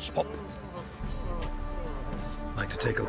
spot. Like to take a...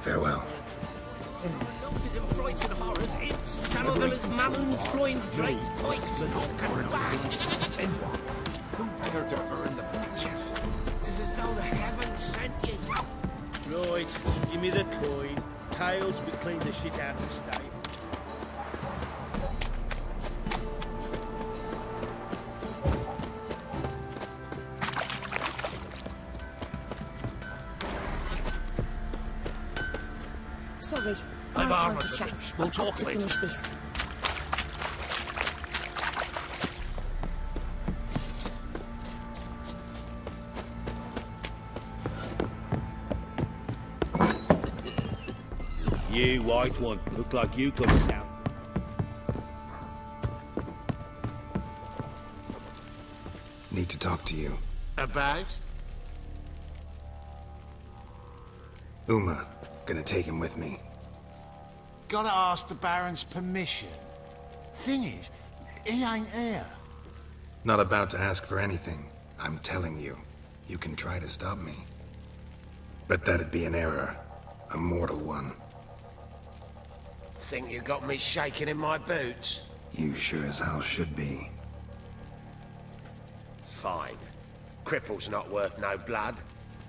Farewell. Some of them as melons flying draped pipes and coming back. Who dared to earn the pictures? It's as though the heavens sent you. Right, give me the coin. Tails, we clean the shit out of the stable. Sorry, I've no time armored to the chat. beach. We'll I've got talk to later. finish this. You, white one, look like you could sound. Need to talk to you. About? Uma. Gonna take him with me. Gotta ask the Baron's permission. Thing is, he ain't here. Not about to ask for anything. I'm telling you. You can try to stop me. But that'd be an error. A mortal one. Think you got me shaking in my boots? You sure as hell should be. Fine. Cripple's not worth no blood.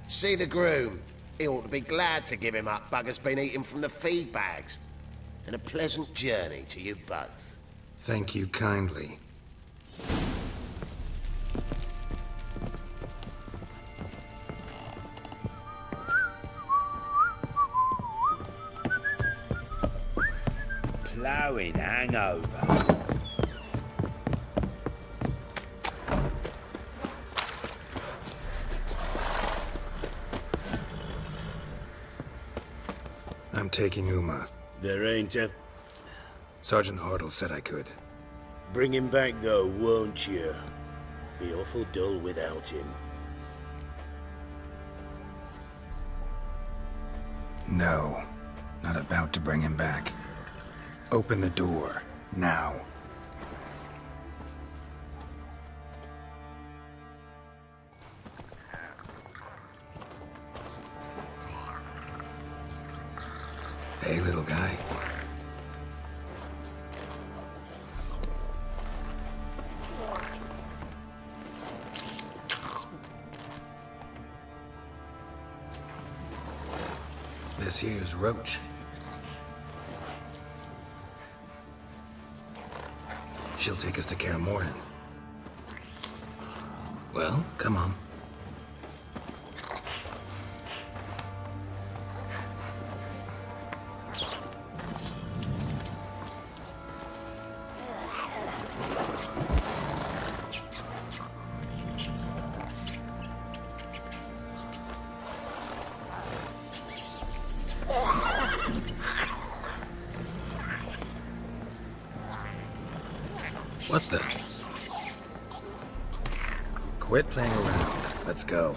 See the groom. He ought to be glad to give him up. Bugger's been eating from the feed bags. And a pleasant journey to you both. Thank you kindly. Ploughing hangover. I'm taking Uma. There ain't a... Sergeant Hartle said I could. Bring him back though, won't you? Be awful dull without him. No. Not about to bring him back. Open the door. Now. Hey, little guy. This here's Roach. She'll take us to Kaer Morhen. Well, come on. What the? Quit playing around. Let's go.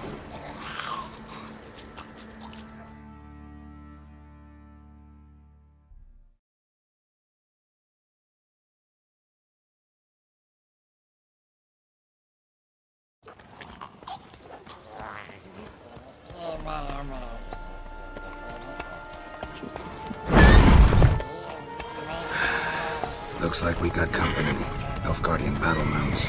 Looks like we got company. Nilfgaardian battle mounts.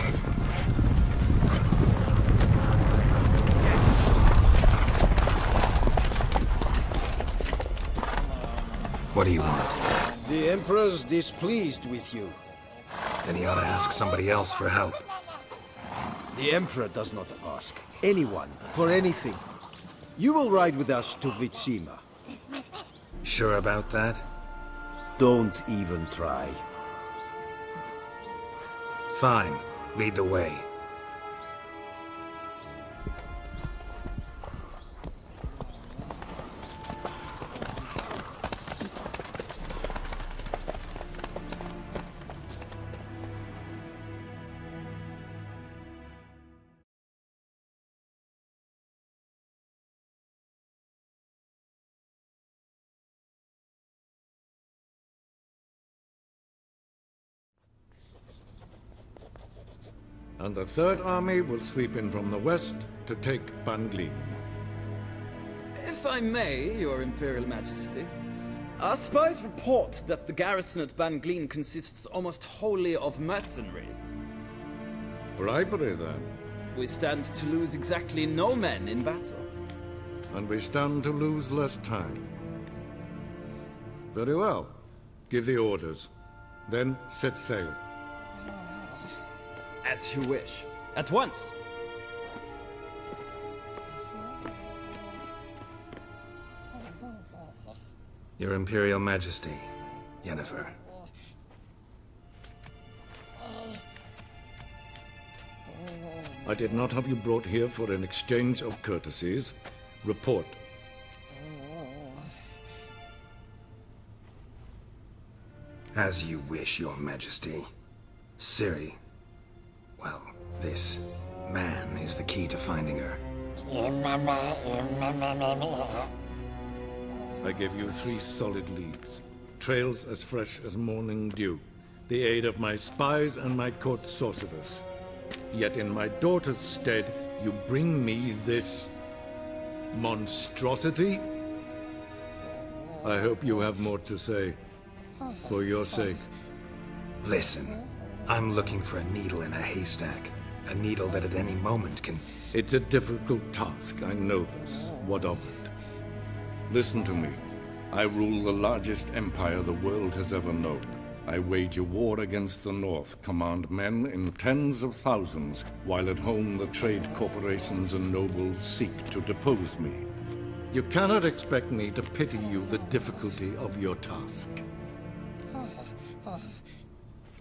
What do you want? The Emperor's displeased with you. Then he ought to ask somebody else for help. The Emperor does not ask anyone for anything. You will ride with us to Vitsima. Sure about that? Don't even try. Fine. Lead the way. And the Third Army will sweep in from the west to take Banglin. If I may, Your Imperial Majesty, our spies report that the garrison at Banglin consists almost wholly of mercenaries. Bribery, then. We stand to lose exactly no men in battle. And we stand to lose less time. Very well. Give the orders. Then set sail. As you wish. At once! Your Imperial Majesty, Yennefer. I did not have you brought here for an exchange of courtesies. Report. As you wish, Your Majesty. Ciri. Well, this man is the key to finding her. I give you 3 solid leads. Trails as fresh as morning dew. The aid of my spies and my court sorcerers. Yet in my daughter's stead, you bring me this monstrosity? I hope you have more to say. For your sake. Listen, I'm looking for a needle in a haystack. A needle that at any moment can... It's a difficult task, I know this. What of it? Listen to me. I rule the largest empire the world has ever known. I wage a war against the North, command men in tens of thousands, while at home the trade corporations and nobles seek to depose me. You cannot expect me to pity you the difficulty of your task.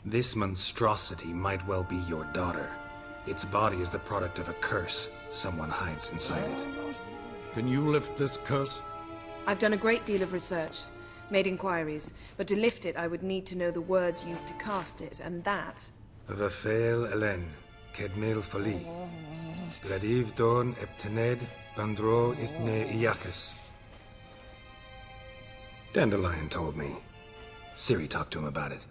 This monstrosity might well be your daughter. Its body is the product of a curse. Someone hides inside it. Can you lift this curse? I've done a great deal of research, made inquiries, but to lift it I would need to know the words used to cast it, and that... Vafael Elen, Kedmil Fali, Gladiv Dorn Eptened, Bandro Ithne Iakis. Dandelion told me. Ciri talked to him about it.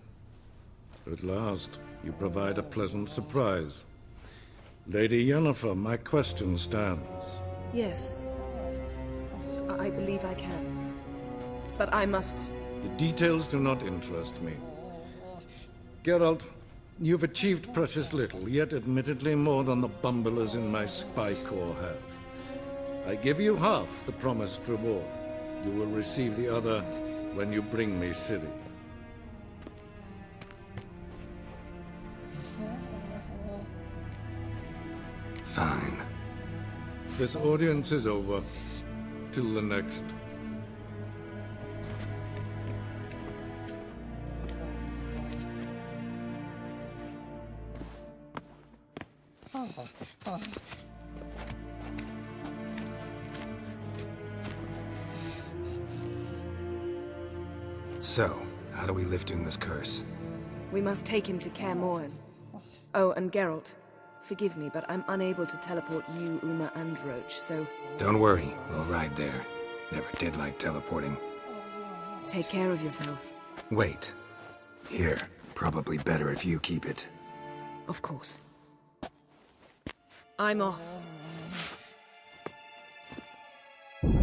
At last, you provide a pleasant surprise. Lady Yennefer, my question stands. Yes. I believe I can. But I must... The details do not interest me. Geralt, you've achieved precious little, yet admittedly more than the bumblers in my spy corps have. I give you half the promised reward. You will receive the other when you bring me Ciri. Fine. This audience is over. Till the next. So, how do we lift Uma's curse? We must take him to Kaer Morhen. Oh, and Geralt, forgive me, but I'm unable to teleport you, Uma, and Roach, so... Don't worry, we'll ride there. Never did like teleporting. Take care of yourself. Wait. Here. Probably better if you keep it. Of course. I'm off.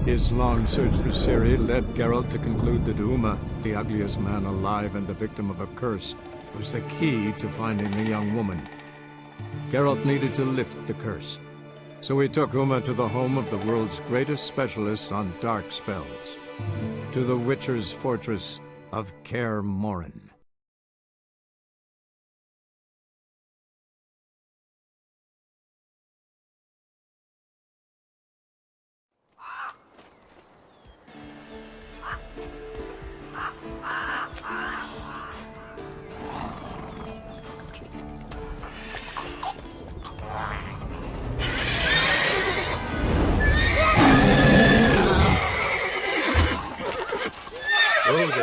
His long search for Ciri led Geralt to conclude that Uma, the ugliest man alive and the victim of a curse, was the key to finding the young woman. Geralt needed to lift the curse. So he took Uma to the home of the world's greatest specialist on dark spells. To the Witcher's fortress of Kaer Morhen.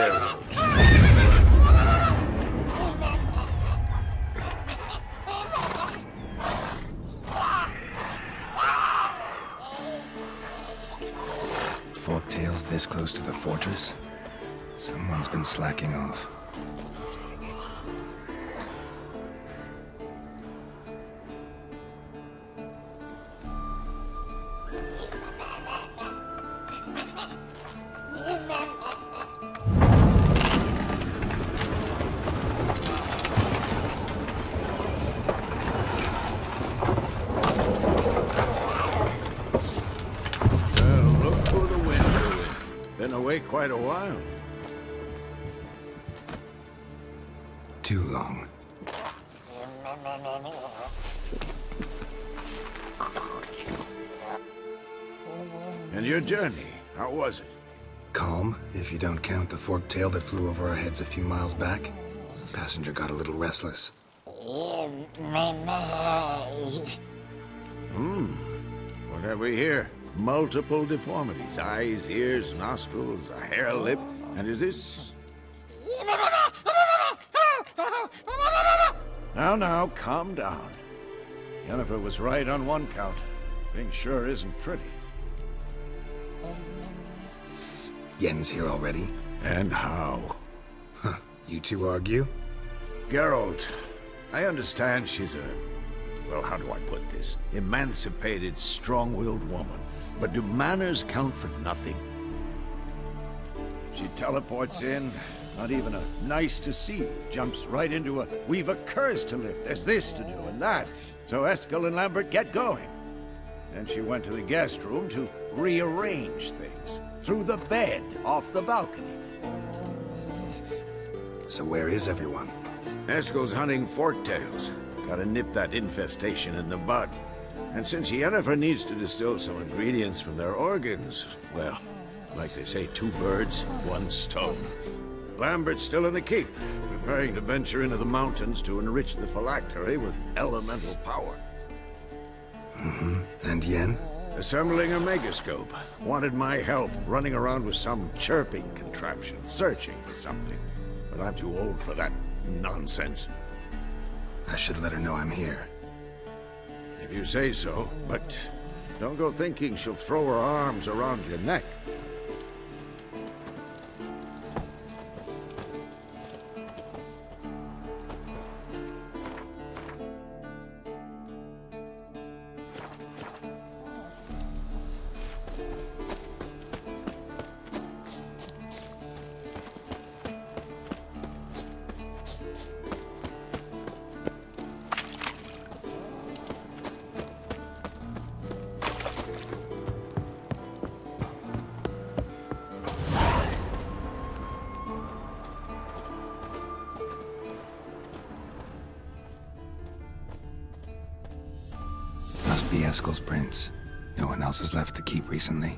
railroads. Forktails this close to the fortress? Someone's been slacking off. Quite a while. Too long. And your journey, how was it? Calm, if you don't count the forktail that flew over our heads a few miles back. Passenger got a little restless. What have we here? Multiple deformities. Eyes, ears, nostrils, a hair lip. And is this... Now, calm down. Jennifer was right on one count. Thing sure isn't pretty. Yen's here already? And how? Huh. You two argue? Geralt, I understand she's a... well, how do I put this? Emancipated, strong-willed woman. But do manners count for nothing? She teleports in, not even a nice to see, jumps right into a we've a curse to lift, there's this to do and that. So Eskel and Lambert get going. Then she went to the guest room to rearrange things. Through the bed, off the balcony. So where is everyone? Eskel's hunting forktails. Gotta nip that infestation in the bud. And since Yennefer needs to distill some ingredients from their organs, well, like they say, 2 birds, 1 stone. Lambert's still in the keep, preparing to venture into the mountains to enrich the phylactery with elemental power. And Yen? Assembling a megascope. Wanted my help running around with some chirping contraption, searching for something. But I'm too old for that nonsense. I should let her know I'm here. If you say so, but don't go thinking she'll throw her arms around your neck. Must be Eskel's prints. No one else has left the keep recently.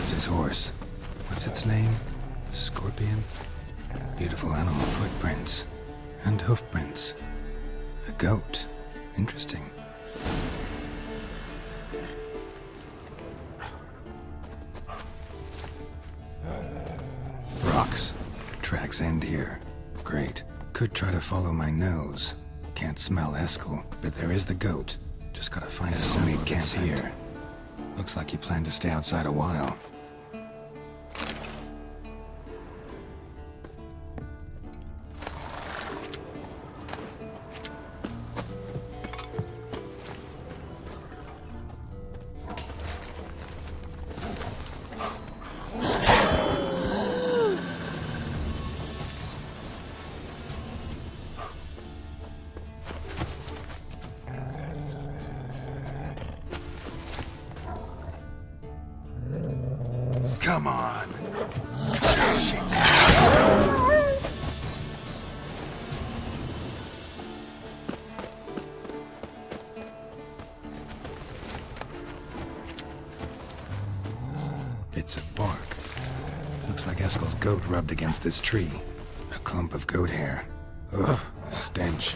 That's his horse. What's its name? Scorpion? Beautiful animal footprints. And hoofprints. A goat. Interesting. Rocks. Tracks end here. Great. Could try to follow my nose. Can't smell Eskel, but there is the goat. Just gotta find a homemade camp here. Looks like you plan to stay outside a while. Come on. Bits of bark. Looks like Eskel's goat rubbed against this tree. A clump of goat hair. Ugh, a stench.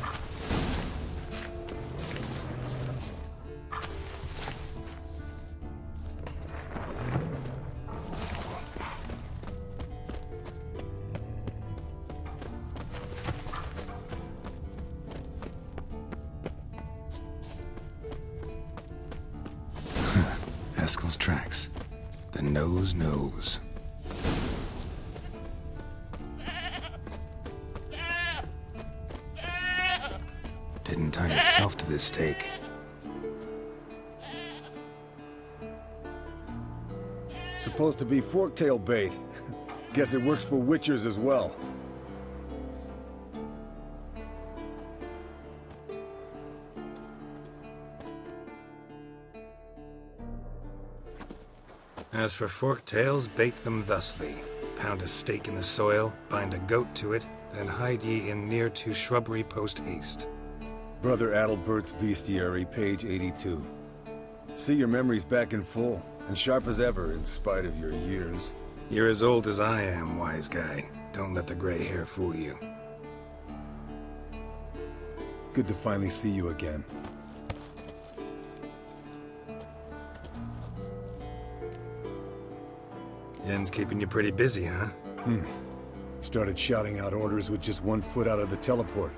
Eskel's tracks. The nose knows. Didn't tie itself to this stake. Supposed to be forktail bait. Guess it works for witchers as well. As for forktails, bait them thusly. Pound a stake in the soil, bind a goat to it, then hide ye in near to shrubbery post haste. Brother Adalbert's Bestiary, page 82. See, your memory's back in full, and sharp as ever, in spite of your years. You're as old as I am, wise guy. Don't let the gray hair fool you. Good to finally see you again. Yen's keeping you pretty busy, huh? Started shouting out orders with just 1 foot out of the teleport.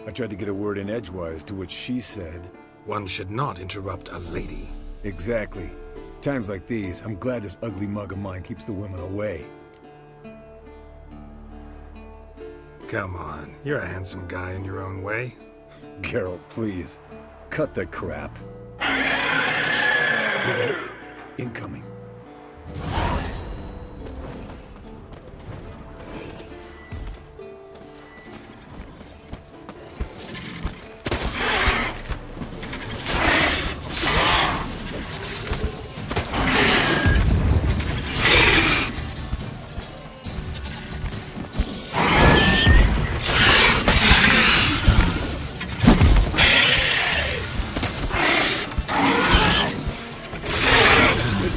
I tried to get a word in edgewise, to which she said... One should not interrupt a lady. Exactly. Times like these, I'm glad this ugly mug of mine keeps the women away. Come on, you're a handsome guy in your own way. Geralt, please. Cut the crap. Shh. Hear that? Incoming.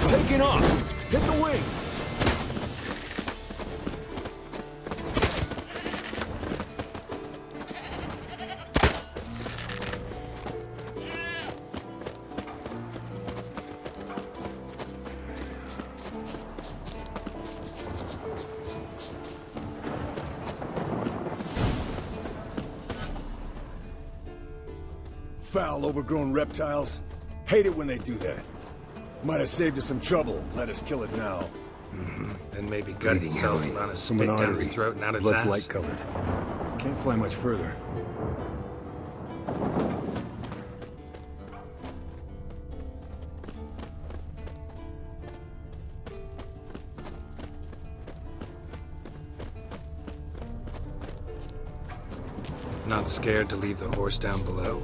Taking off! Hit the wings! Foul, overgrown reptiles. Hate it when they do that. Might have saved us some trouble. Let us kill it now. Then maybe gut Bleeding itself heavily on a from spit an down artery. its throat and out its Blood's ass. light-colored. Can't fly much further. Not scared to leave the horse down below?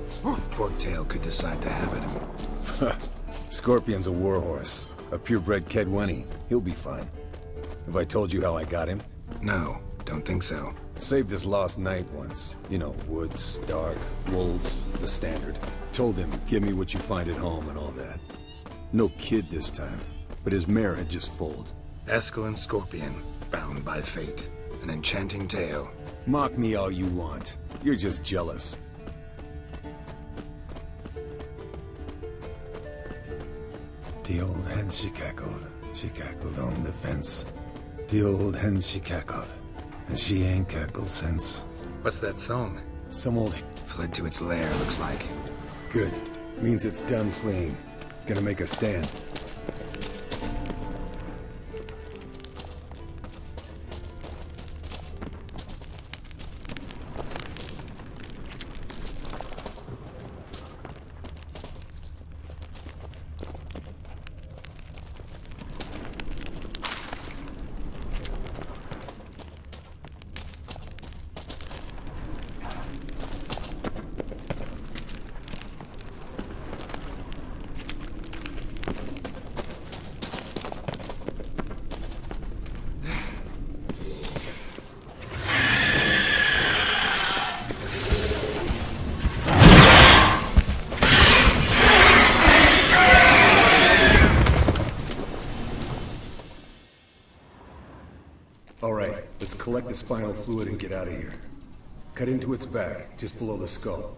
Forktail could decide to have it. Scorpion's a warhorse. A purebred Kedwenny. He'll be fine. Have I told you how I got him? No, don't think so. Saved this lost knight once. You know, woods, dark, wolves, the standard. Told him, give me what you find at home and all that. No kid this time. but his mare had just foaled. Eskel and Scorpion, bound by fate. An enchanting tale. Mock me all you want. You're just jealous. The old hen she cackled on the fence. The old hen she cackled, and she ain't cackled since. What's that song? Some old... Fled to its lair, looks like. Good. Means it's done fleeing. Gonna make a stand. Alright, let's collect the spinal fluid and get out of here. Cut into its back, just below the skull.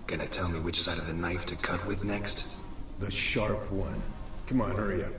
Gonna tell me which side of the knife to cut with next? The sharp one. Come on, hurry up.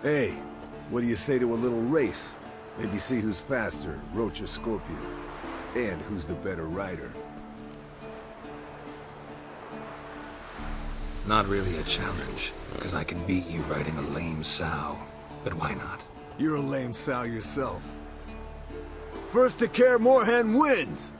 Hey, what do you say to a little race? Maybe see who's faster, Roach or Scorpion. And who's the better rider. Not really a challenge, because I can beat you riding a lame sow. But why not? You're a lame sow yourself. First to Kaer Morhen wins!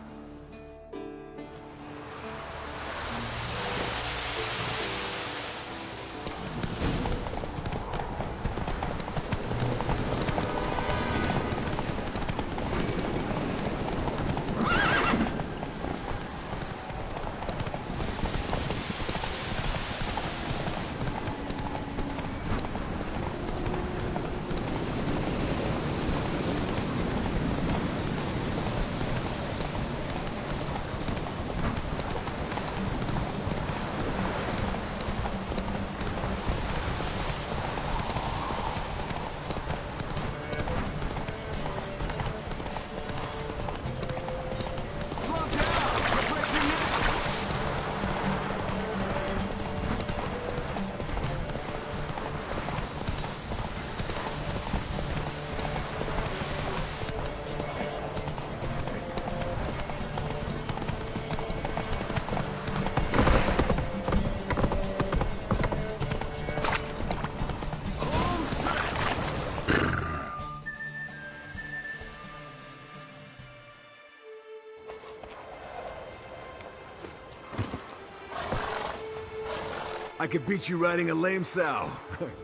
I could beat you riding a lame sow.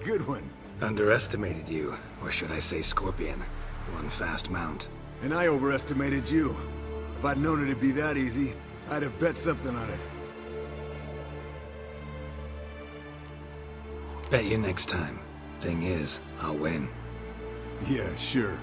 Good one. Underestimated you, or should I say Scorpion. One fast mount. And I overestimated you. If I'd known it'd be that easy, I'd have bet something on it. Bet you next time. Thing is, I'll win. Yeah, sure.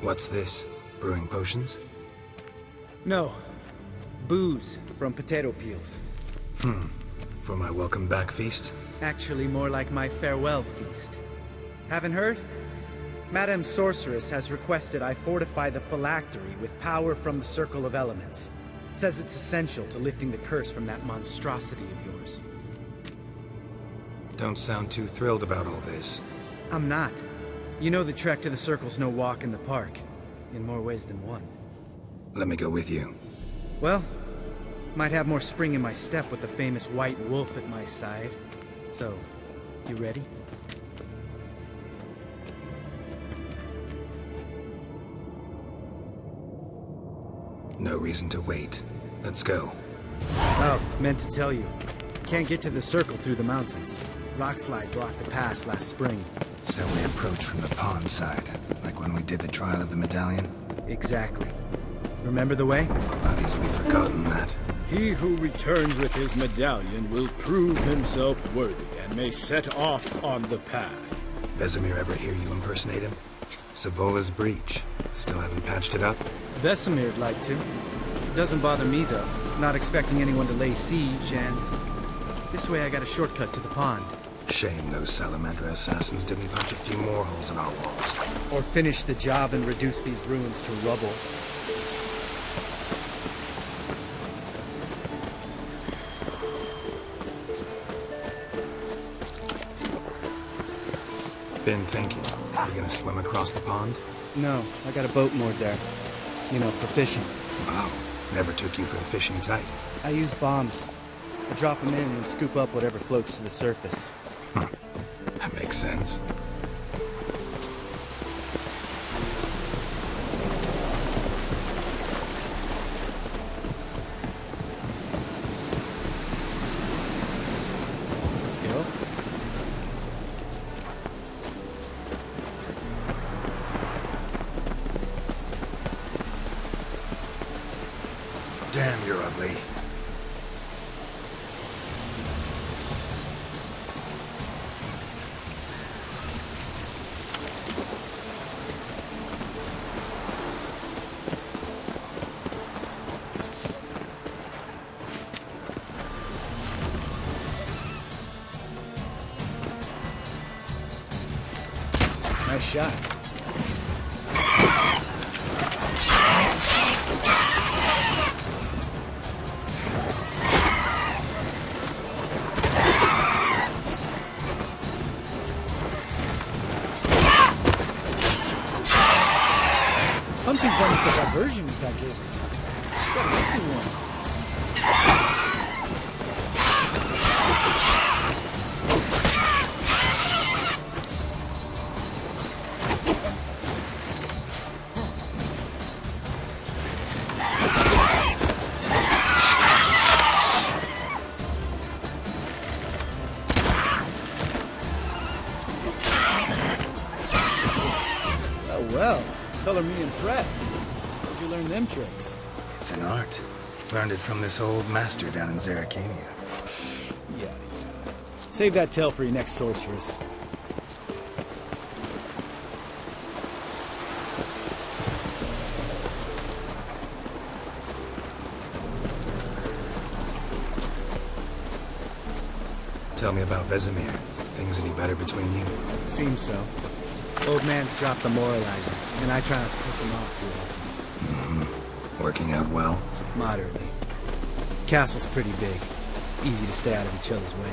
What's this? Brewing potions? No. Booze from potato peels. For my welcome back feast? Actually, more like my farewell feast. Haven't heard? Madame Sorceress has requested I fortify the phylactery with power from the Circle of Elements. Says it's essential to lifting the curse from that monstrosity of yours. Don't sound too thrilled about all this. I'm not. You know the trek to the Circle's no walk in the park. In more ways than one. Let me go with you. Well, might have more spring in my step with the famous White Wolf at my side. So, you ready? No reason to wait. Let's go. Oh, meant to tell you. Can't get to the Circle through the mountains. Rockslide blocked the pass last spring. So we approach from the pond side, like when we did the trial of the medallion? Exactly. Remember the way? I've easily forgotten that. He who returns with his medallion will prove himself worthy and may set off on the path. Vesemir ever hear you impersonate him? Savola's breach. Still haven't patched it up? Vesemir'd like to. Doesn't bother me, though. Not expecting anyone to lay siege, and... this way I got a shortcut to the pond. Shame those Salamander assassins didn't punch a few more holes in our walls. Or finish the job and reduce these ruins to rubble. Been thinking. You gonna swim across the pond? No, I got a boat moored there. You know, for fishing. Wow. Never took you for the fishing type. I use bombs. I drop them in and scoop up whatever floats to the surface. That makes sense. Damn, you're ugly. Nice shot. Hunting's almost a diversion with that game. Gotta make me one. Well, color me impressed. Where'd you learn them tricks? It's an art. Learned it from this old master down in Zerrikania. Yeah. Save that tale for your next sorceress. Tell me about Vesemir. Things any better between you? Seems so. Old man's dropped the moralizing, and I try not to piss him off too often. Working out well? Moderately. Castle's pretty big. Easy to stay out of each other's way.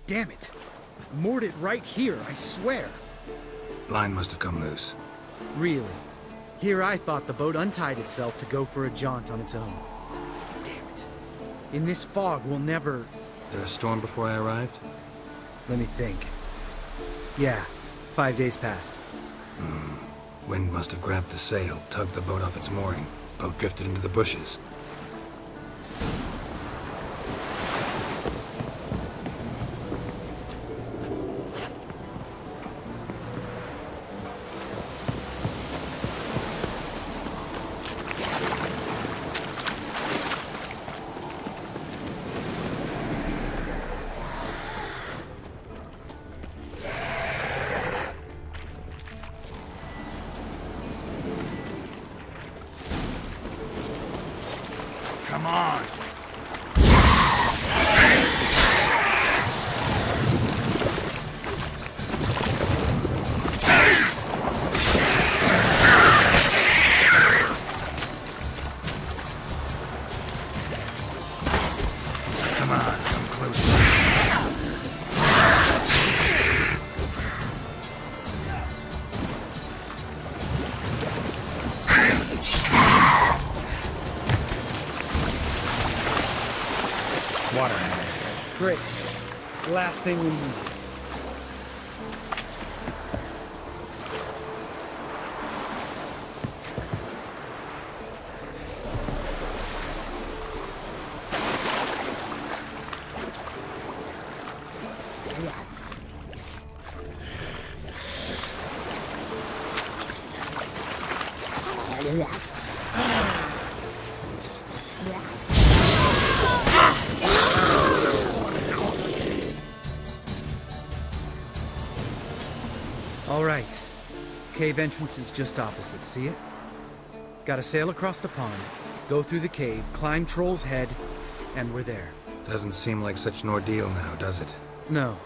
Damn it! Moored it right here, I swear! Line must have come loose. Really? Here I thought the boat untied itself to go for a jaunt on its own. Damn it. In this fog, we'll never... There a storm before I arrived? Let me think. Yeah, 5 days passed. Wind must have grabbed the sail, tugged the boat off its mooring. Boat drifted into the bushes. Come on, come closer. Water hag. Great. The last thing we need. All right. Cave entrance is just opposite, see it? Gotta sail across the pond, go through the cave, climb Troll's Head, and we're there. Doesn't seem like such an ordeal now, does it? No.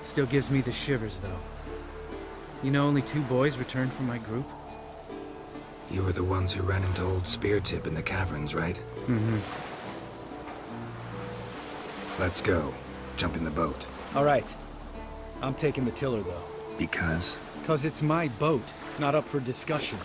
Still gives me the shivers, though. You know only 2 boys returned from my group? You were the ones who ran into old Speartip in the caverns, right? Mm-hmm. Let's go. Jump in the boat. All right. I'm taking the tiller, though. Because? 'Cause it's my boat, not up for discussion.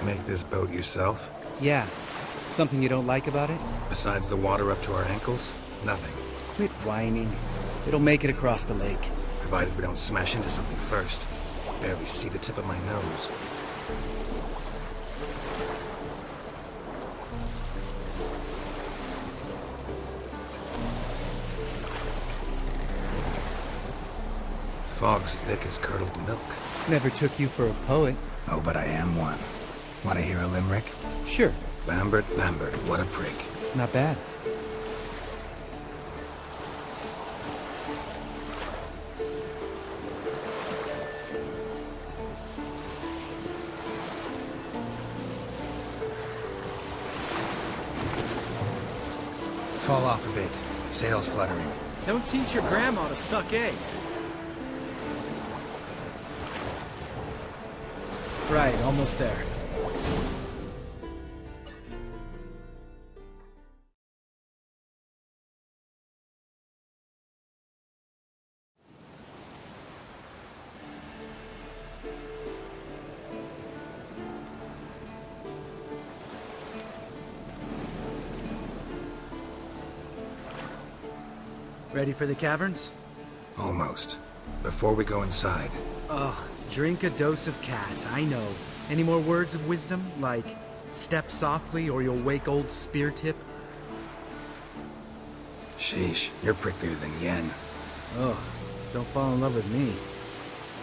Make this boat yourself? Yeah. Something you don't like about it? Besides the water up to our ankles? Nothing. Quit whining. It'll make it across the lake. Provided we don't smash into something first. Barely see the tip of my nose. Fog's thick as curdled milk. Never took you for a poet. Oh, but I am one. Want to hear a limerick? Sure. Lambert, Lambert, what a prick. Not bad. Fall off a bit. Sails fluttering. Don't teach your grandma to suck eggs. Right, almost there. Ready for the caverns? Almost. Before we go inside. Ugh, drink a dose of cat, I know. Any more words of wisdom? Like, step softly or you'll wake old Speartip? Sheesh, you're pricklier than Yen. Ugh, don't fall in love with me.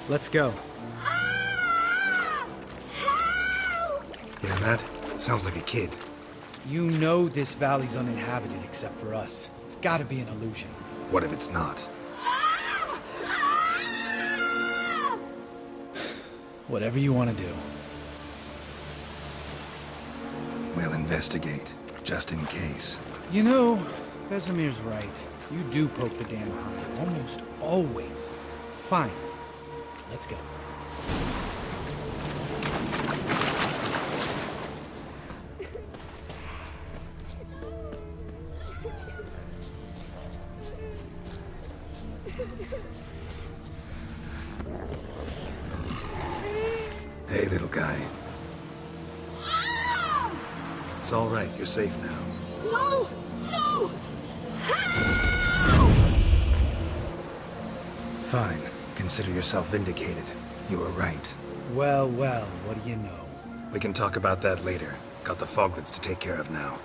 Let's go. Hear that? Sounds like a kid. You know this valley's uninhabited except for us. It's gotta be an illusion. What if it's not? Whatever you want to do. We'll investigate, just in case. You know, Vesemir's right. You do poke the damn hive, almost always. Fine. Let's go. Hey, little guy. It's all right. You're safe now. No! No! Fine. Consider yourself vindicated. You were right. Well, well, what do you know? We can talk about that later. Got the foglets to take care of now.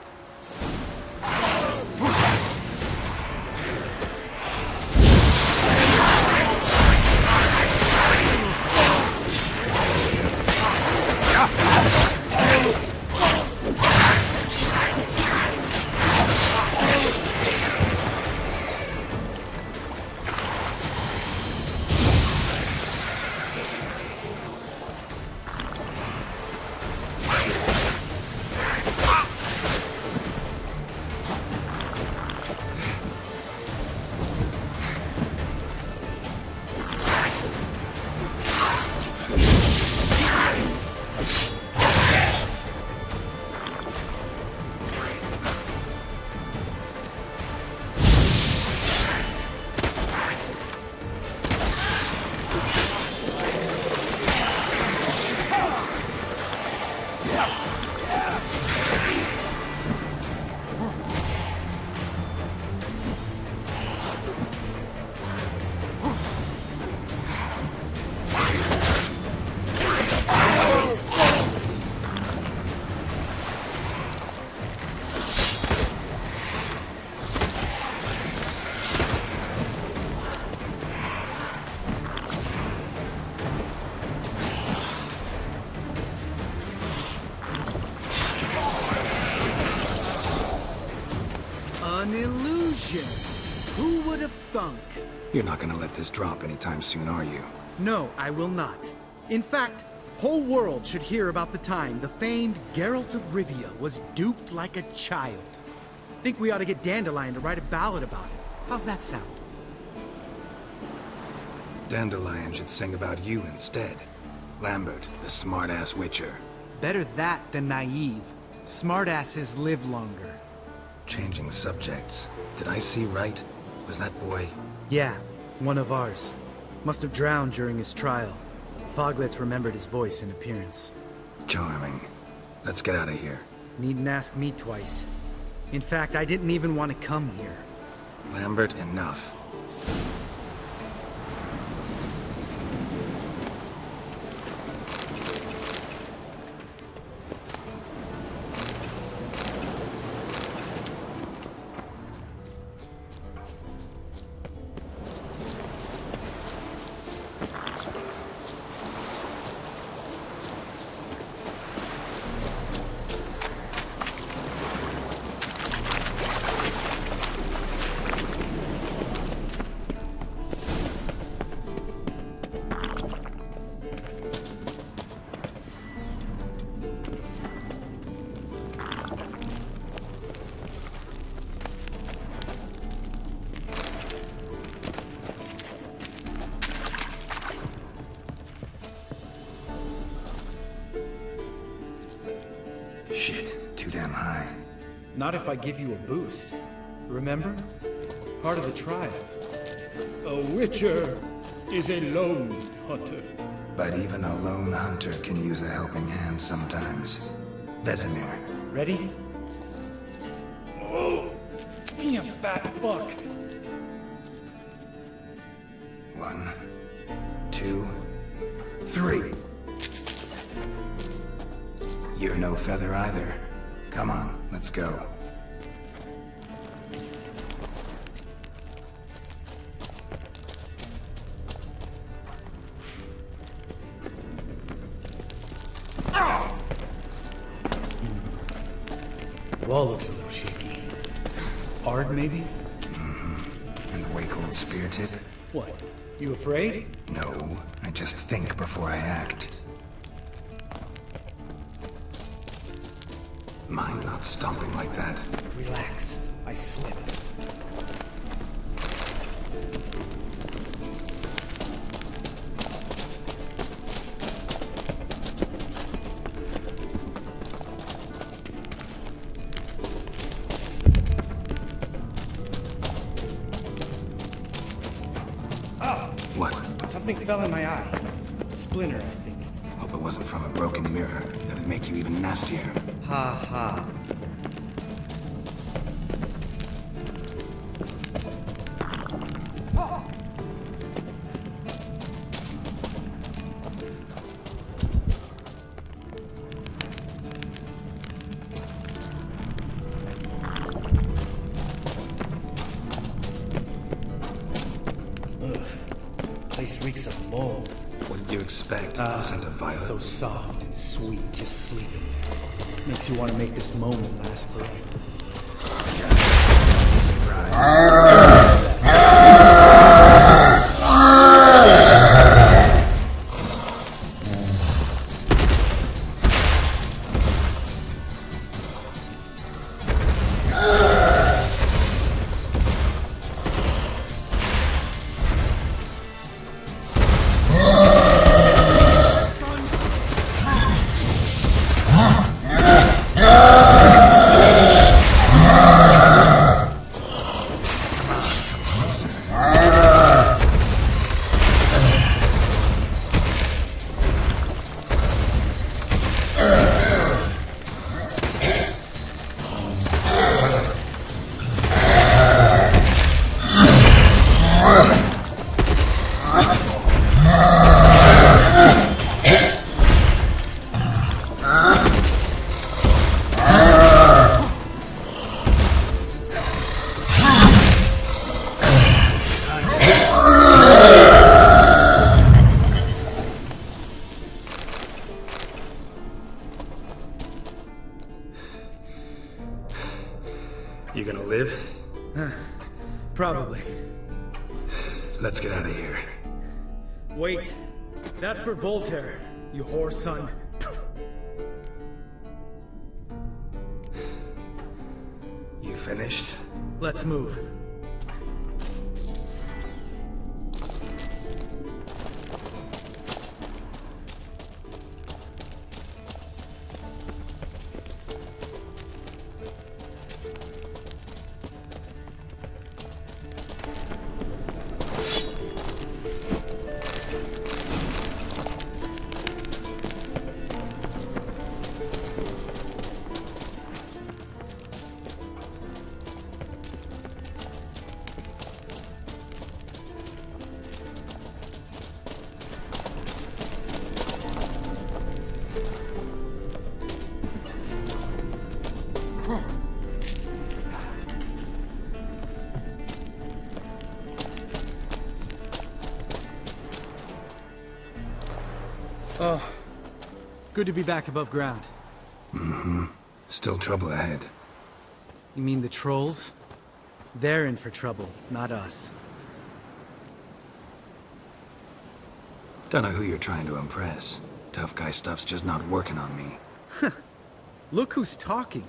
legend! Who would have thunk? You're not gonna let this drop anytime soon, are you? No, I will not. In fact, whole world should hear about the time the famed Geralt of Rivia was duped like a child. Think we ought to get Dandelion to write a ballad about it. How's that sound? Dandelion should sing about you instead. Lambert, the smart-ass witcher. Better that than naive. Smartasses live longer. Changing subjects. Did I see right? Was that boy? Yeah, one of ours. Must have drowned during his trial. Foglets remembered his voice and appearance. Charming. Let's get out of here. Needn't ask me twice. In fact, I didn't even want to come here. Lambert, enough. Shit, too damn high. Not if I give you a boost. Remember? Part of the trials. A witcher is a lone hunter. But even a lone hunter can use a helping hand sometimes. Vesemir. Ready? Oh, you fat fuck. 1, 2, 3. You're no feather either. Come on, let's go. Wall looks a little shaky. Ard, maybe? And the wake-old spear tip? What? You afraid? No, I just think before I act. Mind not stomping like that. Relax. I slipped. What? Something fell in my eye. Splinter, I think. Hope it wasn't from a broken mirror. That'd make you even nastier. Ha ha. Place reeks of mold. What did you expect? Scent of violet? So soft and sweet, just sleeping there. Makes you want to make this moment last forever. Probably. Let's get out of here. Wait. That's for Voltaire, you whore son. You finished? Let's move. Oh, good to be back above ground. Mm-hmm. Still trouble ahead. You mean the trolls? They're in for trouble, not us. Don't know who you're trying to impress. Tough guy stuff's just not working on me. Look who's talking.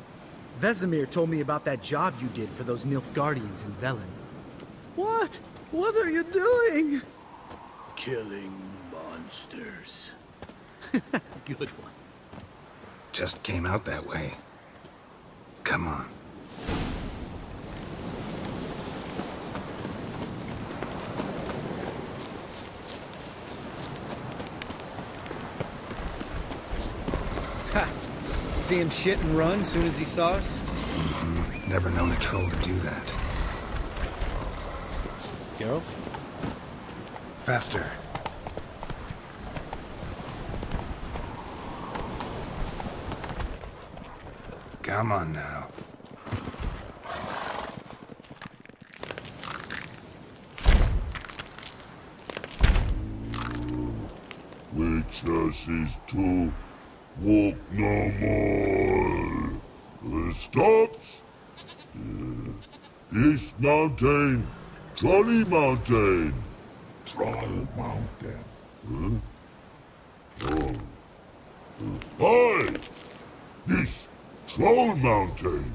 Vesemir told me about that job you did for those Nilfgaardians in Velen. What? What are you doing? Killing monsters. Good one. Just came out that way. Come on. Ha! See him shit and run as soon as he saw us? Mm-hmm. Never known a troll to do that. Geralt? Faster. Come on now. Witches is to walk no more. Stops. East Mountain, Trolley Mountain. Troll Mountain. Huh? Oh. Hi! This Troll Mountain.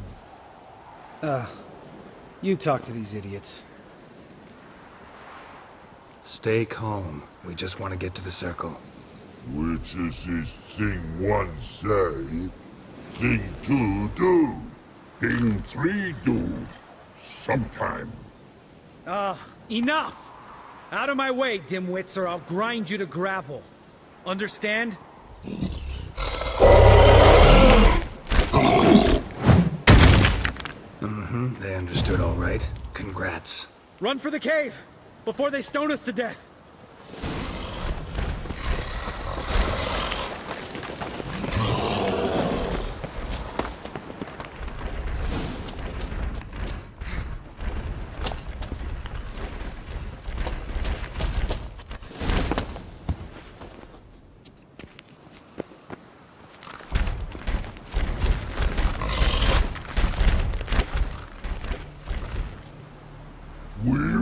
You talk to these idiots. Stay calm. We just want to get to the circle. Which is his thing one say, thing two do, thing three do, sometime. Enough! Out of my way, dimwits, or I'll grind you to gravel. Understand? Mm-hmm. They understood all right. Congrats. Run for the cave! Before they stone us to death!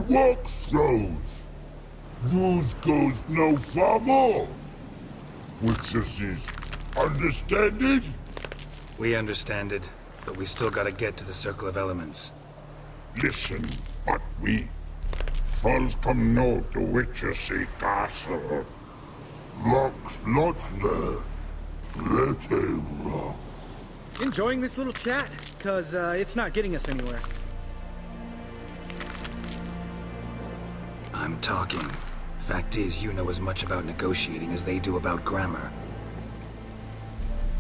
Walks throws. News goes no far more. Which is understand it? We understand it, but we still gotta get to the Circle of Elements. Listen, but we trolls come no to Witchersea Castle. Rocks lots there. Let him rock. Enjoying this little chat, cause it's not getting us anywhere. I'm talking. Fact is, you know as much about negotiating as they do about grammar.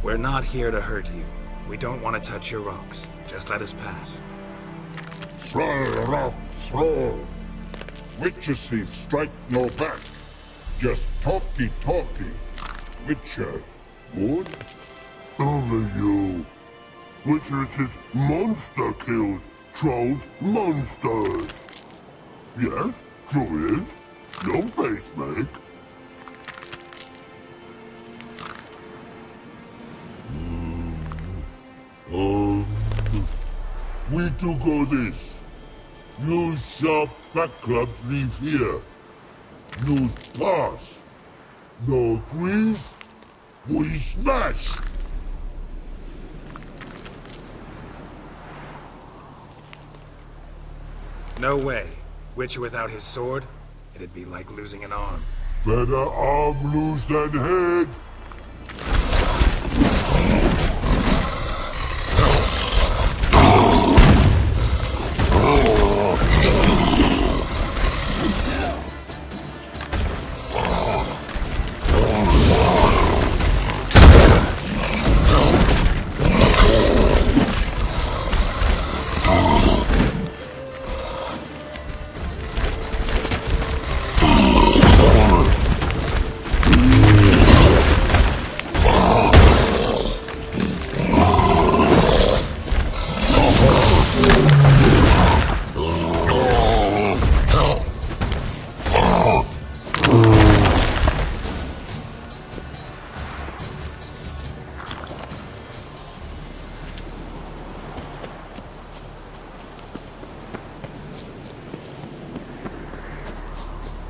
We're not here to hurt you. We don't want to touch your rocks. Just let us pass. Troll rock throw. Witchersea strike no back. Just talky. Witcher, good? Only you. Witchersea monster kills trolls monsters. Yes? True is. No face make. We do go this. Use sharp back clubs leave here. Use pass. No agrees? We smash! No way. Witcher without his sword? It'd be like losing an arm. Better arm lose than head.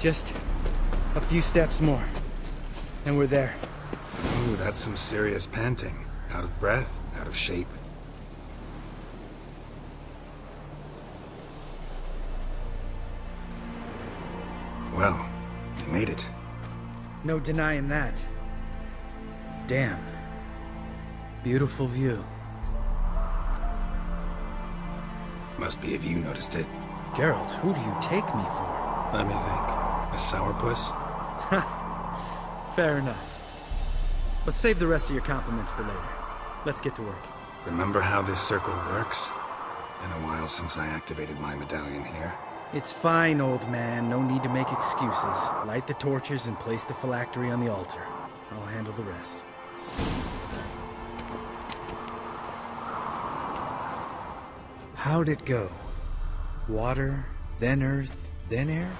Just a few steps more, and we're there. Ooh, that's some serious panting. Out of breath, out of shape. Well, we made it. No denying that. Damn. Beautiful view. Must be if you noticed it. Geralt, who do you take me for? Let me think. A sourpuss? Fair enough. But save the rest of your compliments for later. Let's get to work. Remember how this circle works? Been a while since I activated my medallion here. It's fine, old man. No need to make excuses. Light the torches and place the phylactery on the altar. I'll handle the rest. How'd it go? Water, then earth, then air?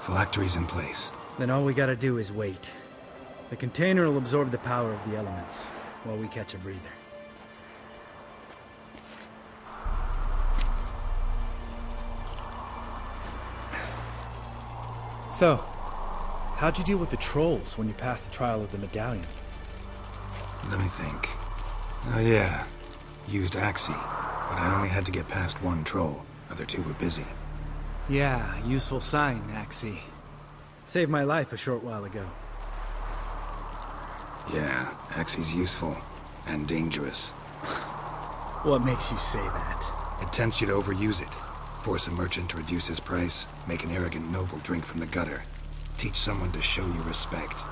Phylactery's in place. Then all we gotta do is wait. The container will absorb the power of the elements, while we catch a breather. So, how'd you deal with the trolls when you passed the trial of the medallion? Let me think. Oh yeah, used Axii, but I only had to get past one troll. Other two were busy. Yeah, useful sign, Axii. Saved my life a short while ago. Yeah, Axii's useful. And dangerous. What makes you say that? It tempts you to overuse it. Force a merchant to reduce his price. Make an arrogant noble drink from the gutter. Teach someone to show you respect.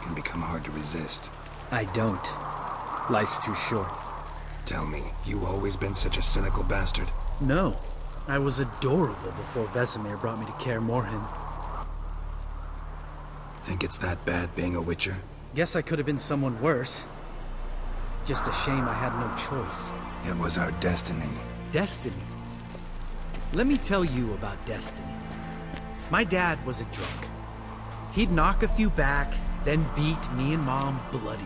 Can become hard to resist. I don't. Life's too short. Tell me, you always been such a cynical bastard? No. I was adorable before Vesemir brought me to Kaer Morhen. Think it's that bad being a Witcher? Guess I could have been someone worse. Just a shame I had no choice. It was our destiny. Destiny? Let me tell you about destiny. My dad was a drunk. He'd knock a few back, then beat me and Mom bloody.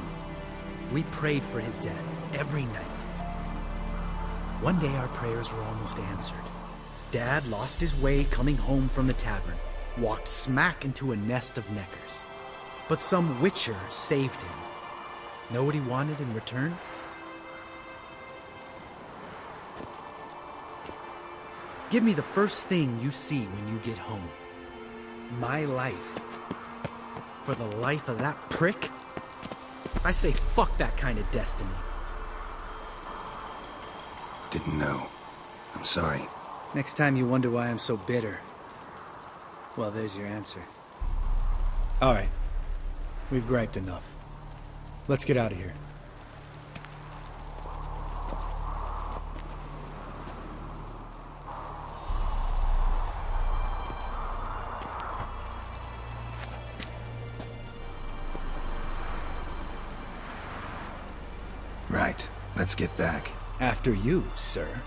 We prayed for his death every night. One day our prayers were almost answered. Dad lost his way coming home from the tavern, walked smack into a nest of neckers. But some Witcher saved him. Know what he wanted in return? Give me the first thing you see when you get home. My life. For the life of that prick? I say fuck that kind of destiny. Didn't know. I'm sorry. Next time you wonder why I'm so bitter, well, there's your answer. Alright. We've griped enough. Let's get out of here. Right. Let's get back. After you, sir.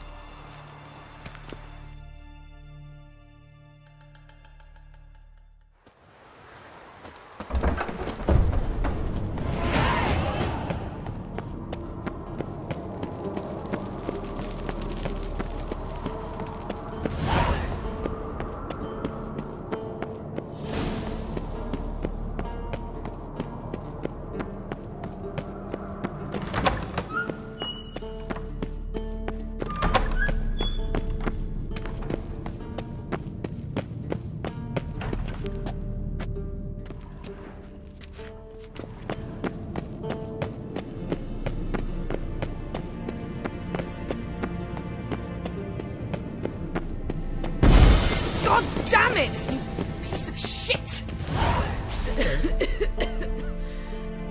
God damn it! You piece of shit!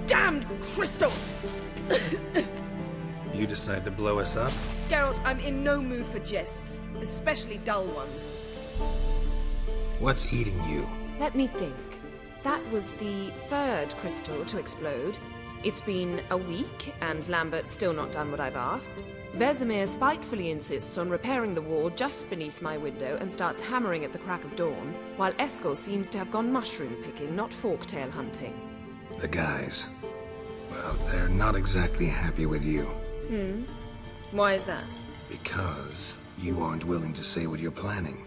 Damned crystal! You decide to blow us up? Geralt, I'm in no mood for jests, especially dull ones. What's eating you? Let me think. That was the third crystal to explode. It's been a week, and Lambert's still not done what I've asked. Vesemir spitefully insists on repairing the wall just beneath my window and starts hammering at the crack of dawn, while Eskel seems to have gone mushroom picking, not forktail hunting. The guys. Well, they're not exactly happy with you. Why is that? Because you aren't willing to say what you're planning.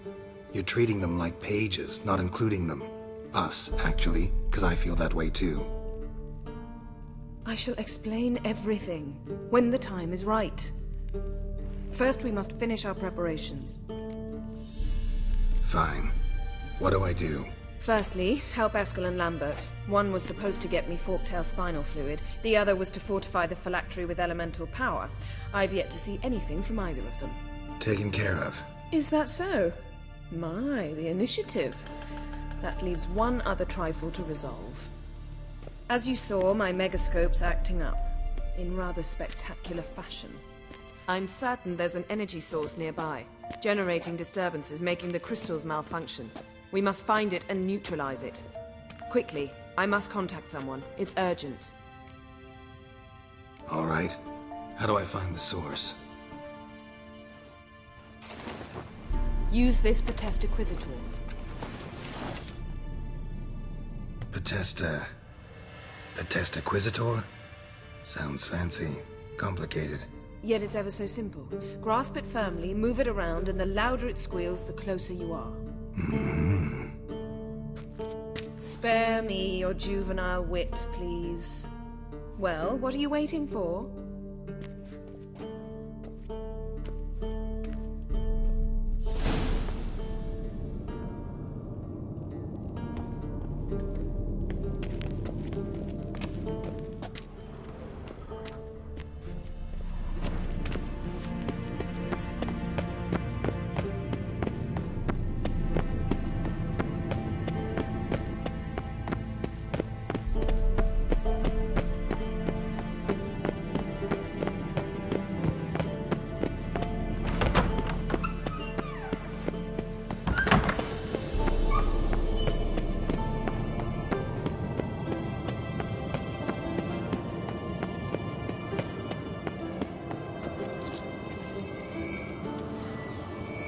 You're treating them like pages, not including them. Us, actually, because I feel that way too. I shall explain everything, when the time is right. First, we must finish our preparations. Fine. What do I do? Firstly, help Eskel and Lambert. One was supposed to get me forktail spinal fluid, the other was to fortify the phylactery with elemental power. I've yet to see anything from either of them. Taken care of. Is that so? My, the initiative. That leaves one other trifle to resolve. As you saw, my megascope's acting up, in rather spectacular fashion. I'm certain there's an energy source nearby, generating disturbances, making the crystals malfunction. We must find it and neutralize it. Quickly, I must contact someone. It's urgent. All right. How do I find the source? Use this Potestaquizitor. Potestaquizitor? Sounds fancy. Complicated. Yet it's ever so simple. Grasp it firmly, move it around, and the louder it squeals, the closer you are. Spare me your juvenile wit, please. Well, what are you waiting for?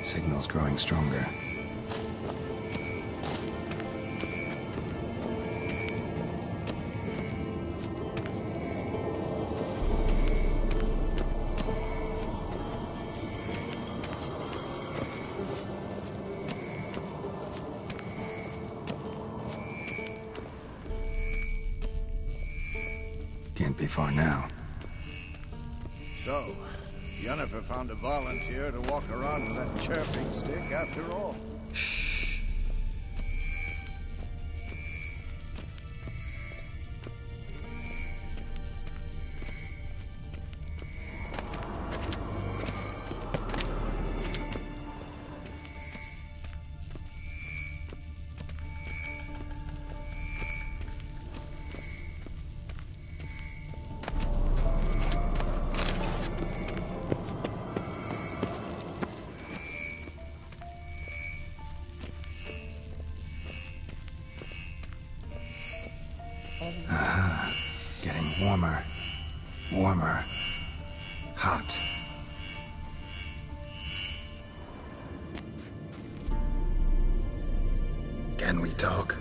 Signal's growing stronger. Can't be far now. So, Yennefer found a volunteer to walk around with that chirping stick after all. Shh. warmer. Hot. Can we talk?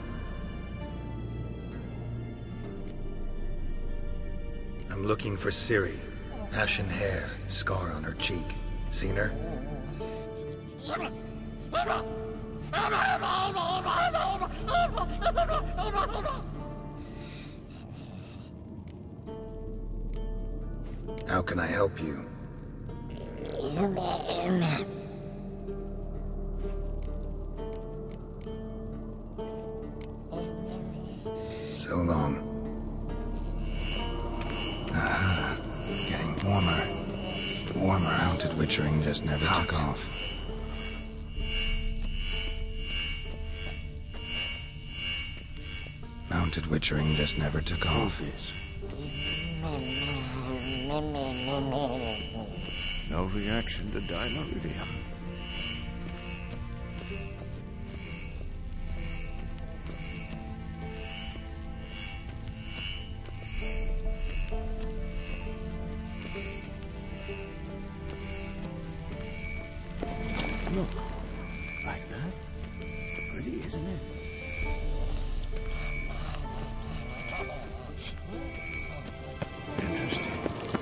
I'm looking for Ciri. Ashen hair, scar on her cheek. Seen her? How can I help you? So long. Aha. Getting warmer. Warmer. Mounted witchering just never took off. Mounted witchering just never took off. No reaction to dimeridium. Look, like that. Pretty, isn't it? Interesting.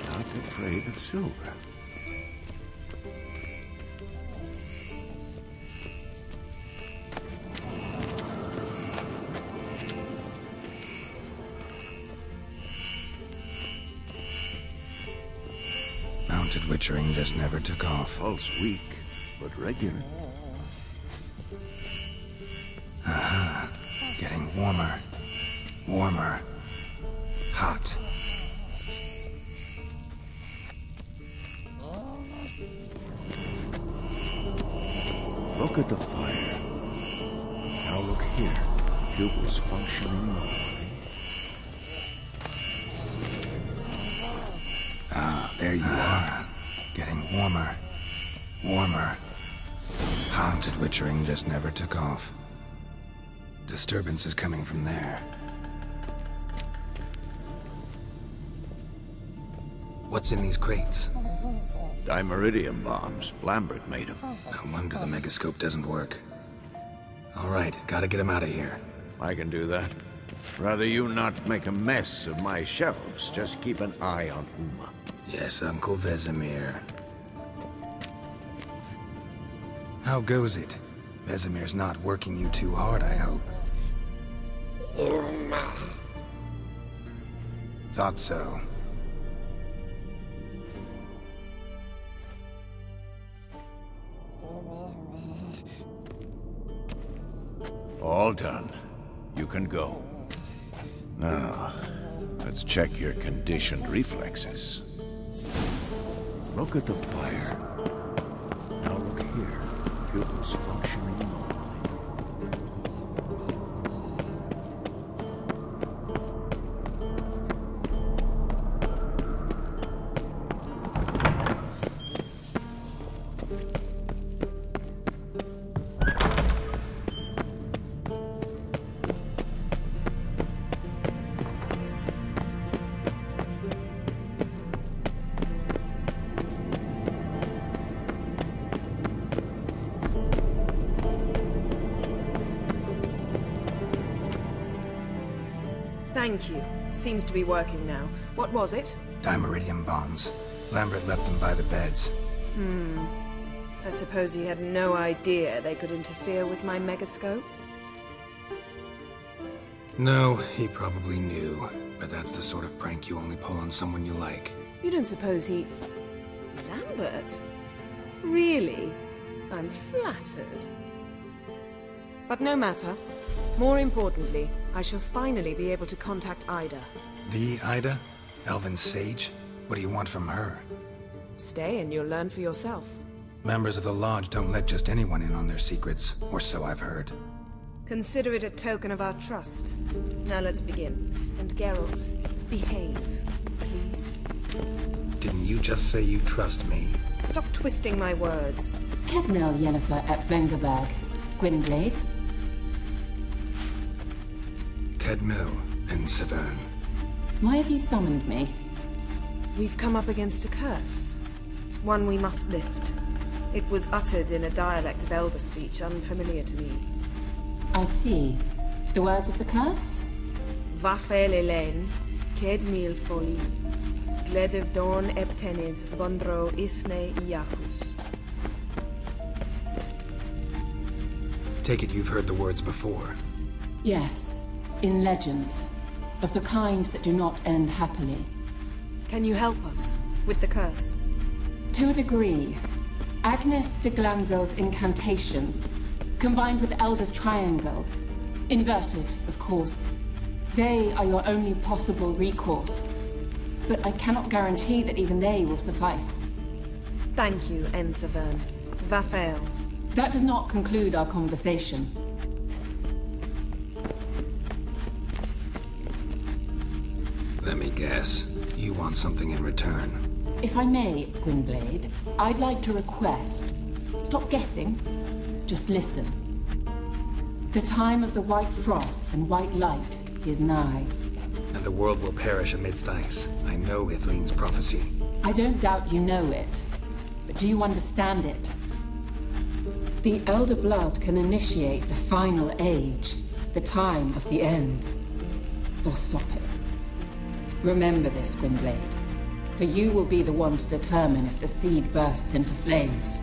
Not afraid of silver. Mounted witchering just never took off. Pulse weak, but regular. Aha. Getting warmer. Warmer. Hot. Look at the fire. Now look here. Pupils functioning normally. Ah, there you are. Getting warmer. Warmer. Haunted witchering just never took off. Disturbance is coming from there. What's in these crates? Dimeridium bombs. Lambert made them. No wonder the megascope doesn't work. All right, gotta get him out of here. I can do that. Rather you not make a mess of my shelves. Just keep an eye on Uma. Yes, Uncle Vesemir. How goes it? Vesemir's not working you too hard, I hope. Thought so. All done. You can go. Now, let's check your conditioned reflexes. Look at the fire. Now look here. Pupils functioning normally. Thank you. Seems to be working now. What was it? Dimeridium bombs. Lambert left them by the beds. I suppose he had no idea they could interfere with my megascope? No, he probably knew. But that's the sort of prank you only pull on someone you like. You don't suppose he... Lambert? Really? I'm flattered. But no matter. More importantly, I shall finally be able to contact Ida. The Ida? Elven sage? What do you want from her? Stay and you'll learn for yourself. Members of the Lodge don't let just anyone in on their secrets, or so I've heard. Consider it a token of our trust. Now let's begin. And Geralt, behave, please. Didn't you just say you trust me? Stop twisting my words. Kednel Yennefer at Vengerberg. Gwynblade? Kedmil and Severn. Why have you summoned me? We've come up against a curse. One we must lift. It was uttered in a dialect of Elder speech unfamiliar to me. I see. The words of the curse? Vafel elen, ked mil foli, gledev don eptenid, bondro isne iacus. Take it you've heard the words before. Yes, in legends. Of the kind that do not end happily. Can you help us with the curse? To a degree. Agnes de Glanville's incantation, combined with Elder's triangle, inverted, of course. They are your only possible recourse. But I cannot guarantee that even they will suffice. Thank you, Ensavern. Vafel. That does not conclude our conversation. Let me guess. You want something in return. If I may, Gwynblade, I'd like to request. Stop guessing. Just listen. The time of the white frost and white light is nigh. And the world will perish amidst ice. I know Ithleen's prophecy. I don't doubt you know it. But do you understand it? The Elder Blood can initiate the final age, the time of the end. Or stop it. Remember this, Gwynblade. For you will be the one to determine if the seed bursts into flames.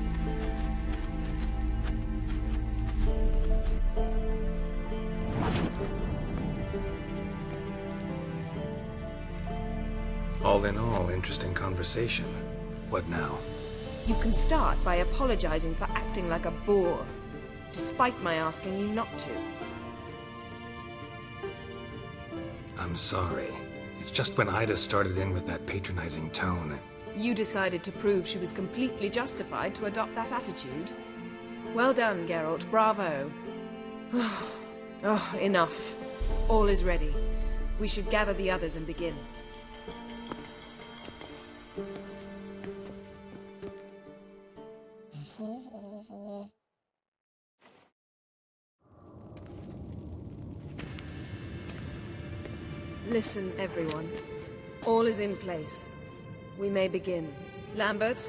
All in all, interesting conversation. What now? You can start by apologizing for acting like a boor, despite my asking you not to. I'm sorry. It's just when Ida started in with that patronizing tone. You decided to prove she was completely justified to adopt that attitude. Well done, Geralt. Bravo. Oh, enough. All is ready. We should gather the others and begin. Listen, everyone. All is in place. We may begin. Lambert,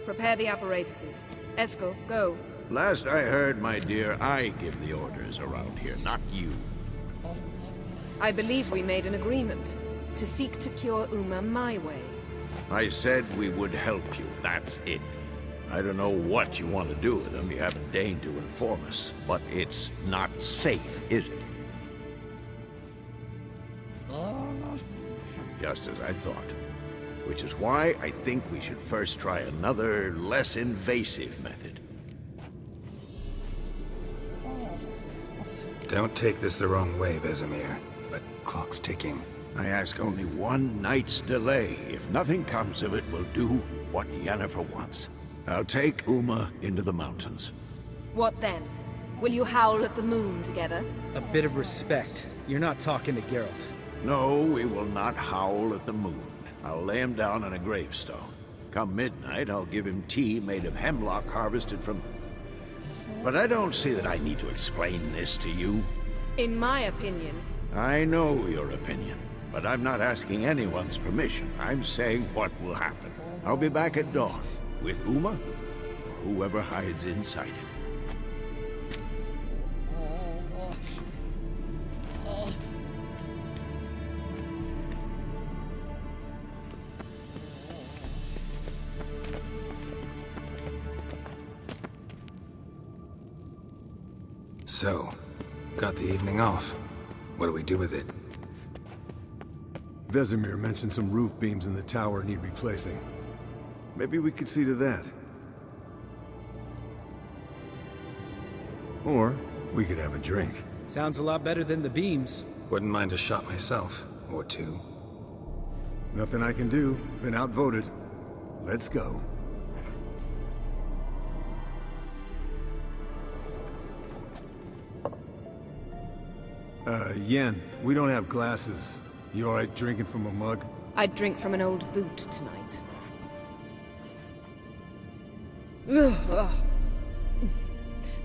prepare the apparatuses. Eskel, go. Last I heard, my dear, I give the orders around here, not you. I believe we made an agreement to seek to cure Uma my way. I said we would help you, that's it. I don't know what you want to do with them, you haven't deigned to inform us. But it's not safe, is it? Just as I thought. Which is why I think we should first try another, less invasive method. Don't take this the wrong way, Vesemir, but clock's ticking. I ask only one night's delay. If nothing comes of it, we'll do what Yennefer wants. I'll take Uma into the mountains. What then? Will you howl at the moon together? A bit of respect. You're not talking to Geralt. No, we will not howl at the moon. I'll lay him down on a gravestone. Come midnight, I'll give him tea made of hemlock harvested from... But I don't see that I need to explain this to you. In my opinion... I know your opinion, but I'm not asking anyone's permission. I'm saying what will happen. I'll be back at dawn, with Uma, or whoever hides inside him. So, got the evening off. What do we do with it? Vesemir mentioned some roof beams in the tower need replacing. Maybe we could see to that. Or we could have a drink. Sounds a lot better than the beams. Wouldn't mind a shot myself, or two. Nothing I can do. Been outvoted. Let's go. Yen, we don't have glasses. You alright drinking from a mug? I'd drink from an old boot tonight.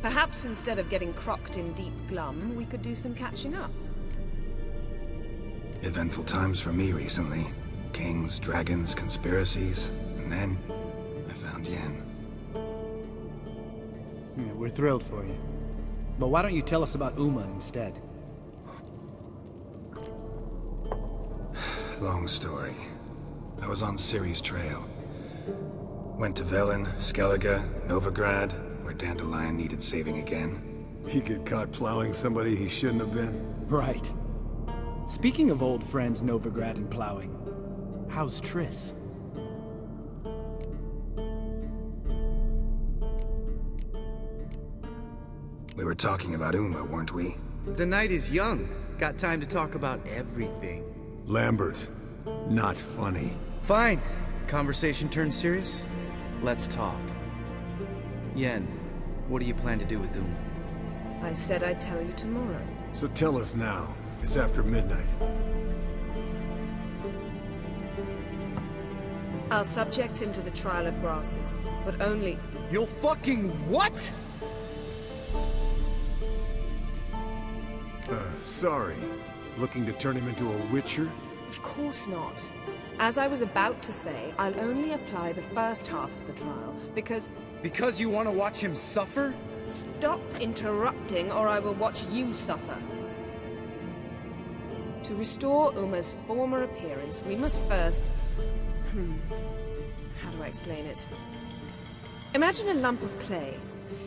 Perhaps instead of getting crocked in deep glum, we could do some catching up. Eventful times for me recently. Kings, dragons, conspiracies, and then I found Yen. Yeah, we're thrilled for you. But why don't you tell us about Uma instead? Long story. I was on Ciri's trail. Went to Velen, Skellige, Novigrad, where Dandelion needed saving again. He get caught plowing somebody he shouldn't have been? Right. Speaking of old friends Novigrad and plowing, how's Triss? We were talking about Uma, weren't we? The night is young. Got time to talk about everything. Lambert, not funny. Fine. Conversation turned serious? Let's talk. Yen, what do you plan to do with Uma? I said I'd tell you tomorrow. So tell us now. It's after midnight. I'll subject him to the trial of grasses, but only... You'll fucking what? Sorry. Looking to turn him into a witcher? Of course not. As I was about to say, I'll only apply the first half of the trial, because... Because you want to watch him suffer? Stop interrupting, or I will watch you suffer. To restore Uma's former appearance, we must first... How do I explain it? Imagine a lump of clay.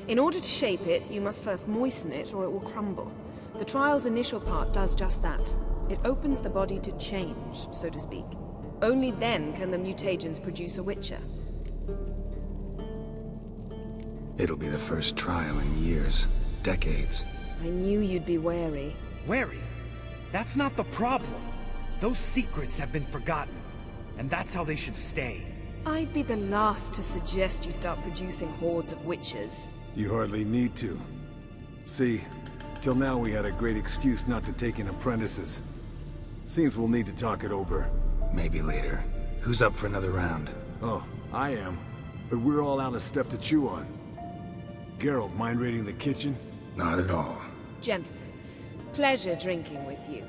In order to shape it, you must first moisten it, or it will crumble. The trial's initial part does just that. It opens the body to change, so to speak. Only then can the mutagens produce a witcher. It'll be the first trial in years. Decades. I knew you'd be wary. Wary? That's not the problem. Those secrets have been forgotten. And that's how they should stay. I'd be the last to suggest you start producing hordes of witches. You hardly need to. See, till now we had a great excuse not to take in apprentices. Seems we'll need to talk it over. Maybe later. Who's up for another round? Oh, I am. But we're all out of stuff to chew on. Geralt, mind raiding the kitchen? Not at all. Gentlemen, pleasure drinking with you.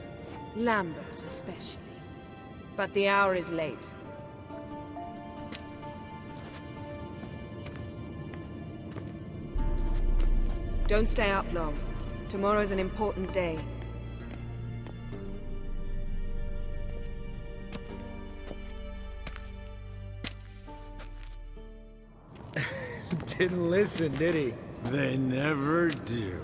Lambert especially. But the hour is late. Don't stay up long. Tomorrow's an important day. Didn't listen, did he? They never do.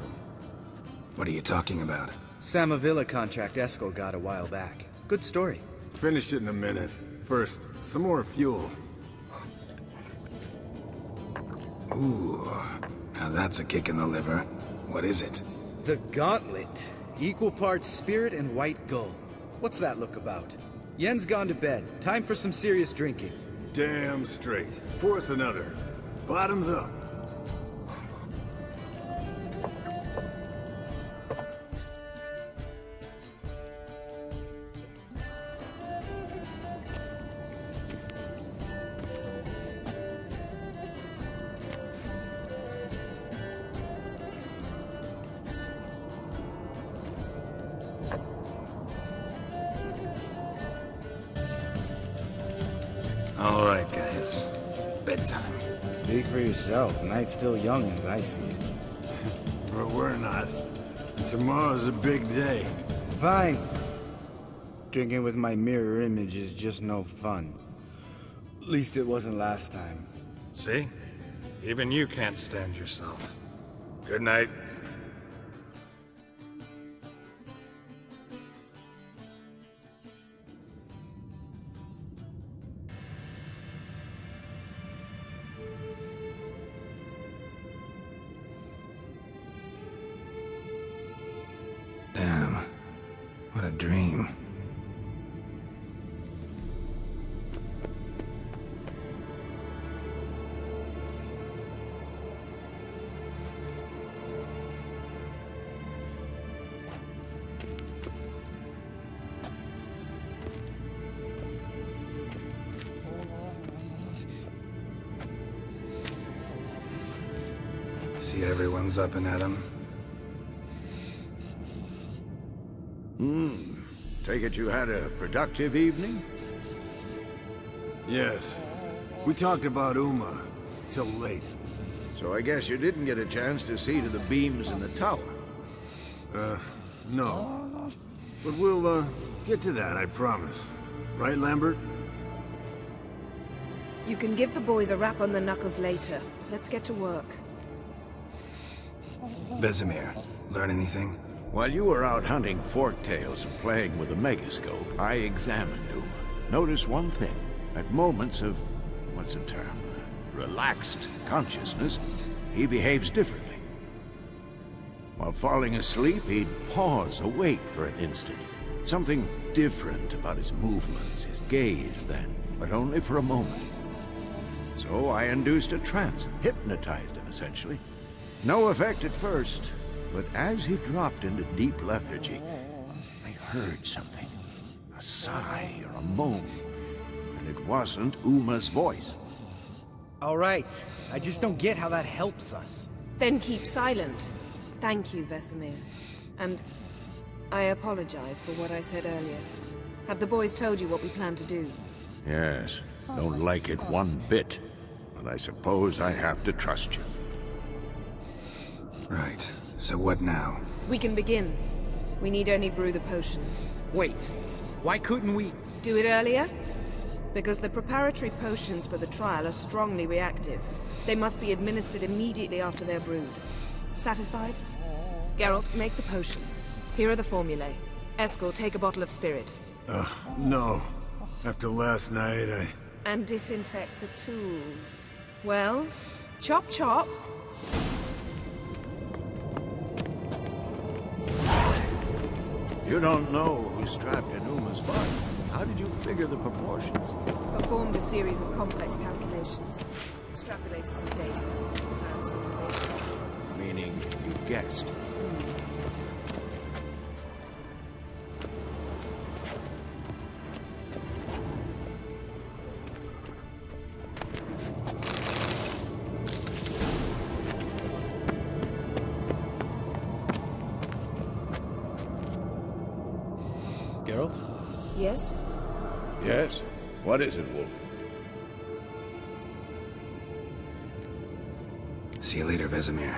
What are you talking about? Samavilla contract Eskel got a while back. Good story. Finish it in a minute. First, some more fuel. Ooh, now that's a kick in the liver. What is it? The Gauntlet. Equal parts spirit and white gull. What's that look about? Yen's gone to bed. Time for some serious drinking. Damn straight. Pour us another. Bottoms up. All right, guys. Bedtime. Speak for yourself. Night's still young as I see it. But we're not. Tomorrow's a big day. Fine. Drinking with my mirror image is just no fun. At least it wasn't last time. See? Even you can't stand yourself. Good night. Damn. What a dream. See everyone's up and at 'em. Take it you had a productive evening? Yes. We talked about Uma till late. So I guess you didn't get a chance to see to the beams in the tower. No. But we'll, get to that, I promise. Right, Lambert? You can give the boys a rap on the knuckles later. Let's get to work. Vesemir, learn anything? While you were out hunting forktails and playing with a megascope, I examined Uma. Notice one thing. At moments of, what's the term, relaxed consciousness, he behaves differently. While falling asleep, he'd pause, awake for an instant. Something different about his movements, his gaze then, but only for a moment. So I induced a trance, hypnotized him essentially. No effect at first, but as he dropped into deep lethargy, I heard something. A sigh or a moan. And it wasn't Uma's voice. All right. I just don't get how that helps us. Then keep silent. Thank you, Vesemir. And I apologize for what I said earlier. Have the boys told you what we plan to do? Yes. Don't like it one bit. But I suppose I have to trust you. Right. So what now? We can begin. We need only brew the potions. Wait. Why couldn't we... Do it earlier? Because the preparatory potions for the trial are strongly reactive. They must be administered immediately after they're brewed. Satisfied? Geralt, make the potions. Here are the formulae. Eskel, take a bottle of spirit. No. After last night, And disinfect the tools. Well, chop chop. You don't know who's trapped in Uma's body. How did you figure the proportions? Performed a series of complex calculations. Extrapolated some data. Ran simulations. Meaning you guessed. Geralt? Yes? Yes? What is it, Wolf? See you later, Vesemir.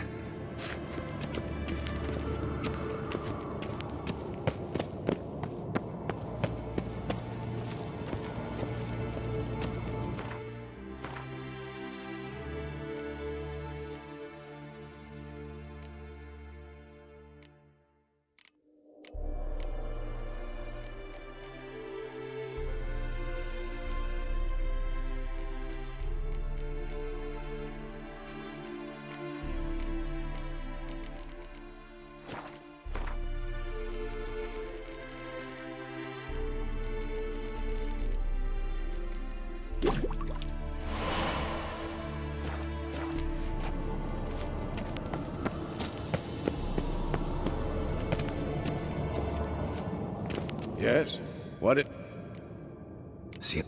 Yes? What it... See it.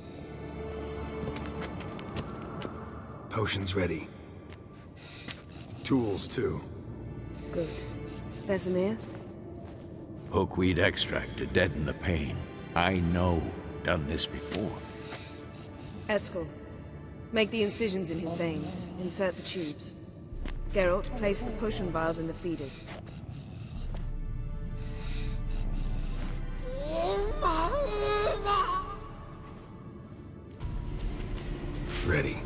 Potions ready. tools, too. Good. Vesemir? Hookweed extract to deaden the pain. I know. Done this before. Eskel, make the incisions in his veins. Insert the tubes. Geralt, place the potion vials in the feeders. Ready.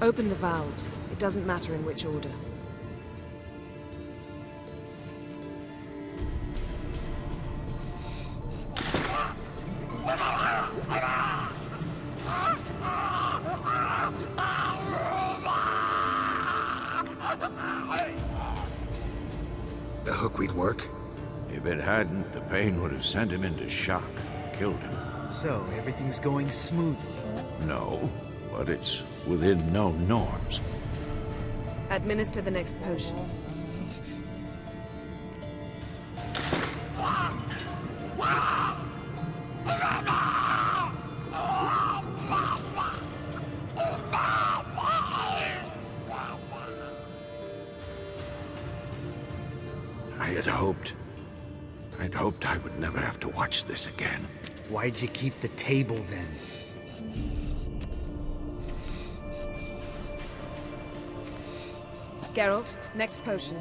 Open the valves. It doesn't matter in which order. The hookweed work? If it hadn't, the pain would have sent him into shock. Killed him. So, everything's going smoothly? No, but it's within known norms. Administer the next potion. I'd hoped I would never have to watch this again. Why'd you keep the table then? Geralt, next potion.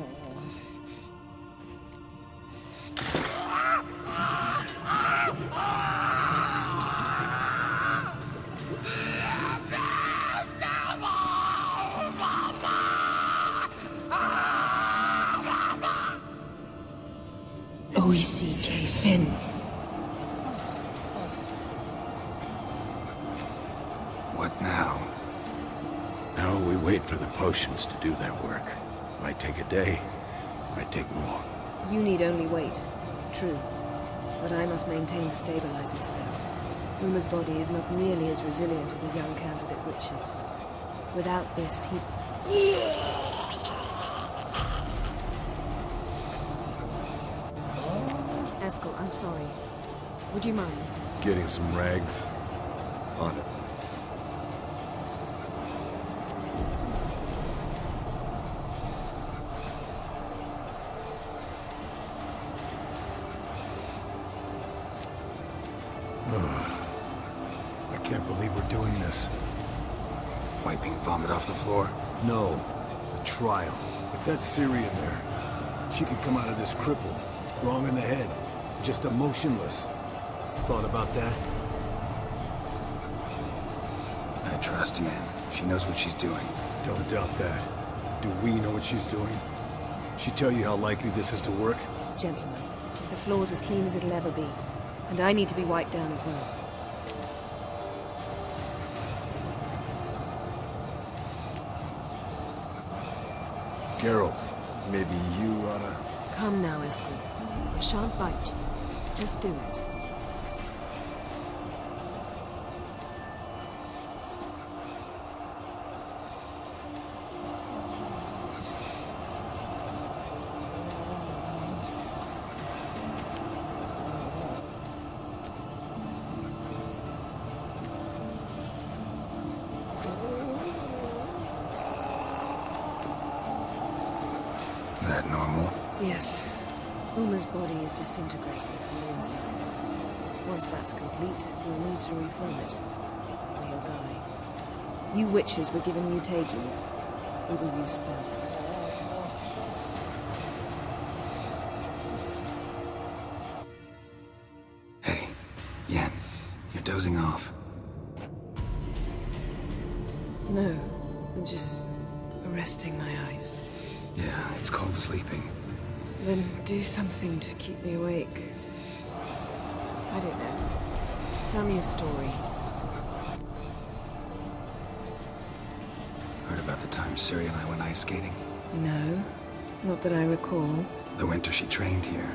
O-E-C-K Finn. What now? Now we wait for the potions to do their work. Might take a day, might take more. You need only wait. True. But I must maintain the stabilizing spell. Uma's body is not nearly as resilient as a young candidate witch's. Without this, he... Eskel, I'm sorry. Would you mind? Getting some rags. On it. I can't believe we're doing this. Wiping vomit off the floor? No. The trial. If that's Ciri in there, she could come out of this crippled, wrong in the head, just emotionless. Thought about that? I trust Yen. She knows what she's doing. Don't doubt that. Do we know what she's doing? She tell you how likely this is to work? Gentlemen, the floor's as clean as it'll ever be. And I need to be wiped down as well. Geralt, maybe you oughta... Come now, Eskel. I shan't bite you. Just do it. That normal? Yes. Uma's body is disintegrating from the inside. Once that's complete, we'll need to reform it. Or he'll die. You witches were given mutagens. We will use spells. Hey, Yen, you're dozing off. No, I'm just resting my eyes. Yeah, it's called sleeping. Then do something to keep me awake. I don't know. Tell me a story. Heard about the time Ciri and I went ice skating? No, not that I recall. The winter she trained here.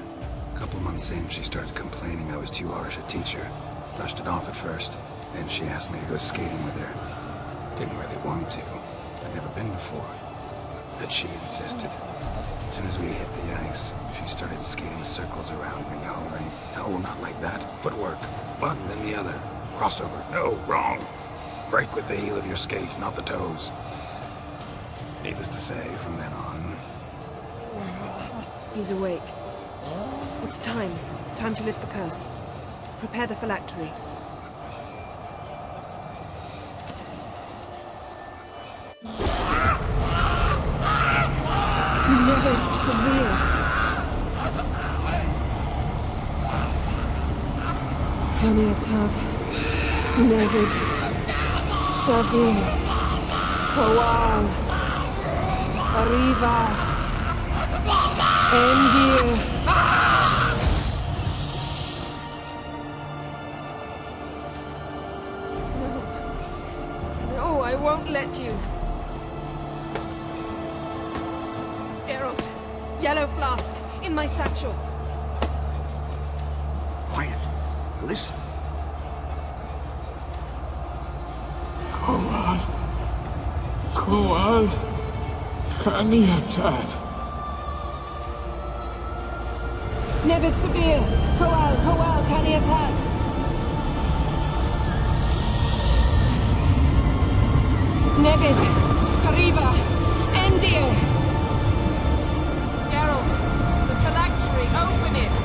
A couple months in, she started complaining I was too harsh a teacher. Brushed it off at first. Then she asked me to go skating with her. Didn't really want to. I'd never been before. But she insisted. As soon as we hit the ice, she started skating circles around me, hollering, "No, not like that. Footwork. One, then the other. Crossover. No, wrong. Break with the heel of your skate, not the toes." Needless to say, from then on... He's awake. It's time. Time to lift the curse. Prepare the phylactery. Never severe. Penny attack. Never severe. Kowal. Arriva. Endir. No. No, I won't let you. Geralt, yellow flask, in my satchel. Quiet. Listen. Kowal. Kowal. Kaniatat. Never severe. Kowal, Kaniatat. Nevid, Arriva, Endir. Geralt, the phylactery, open it.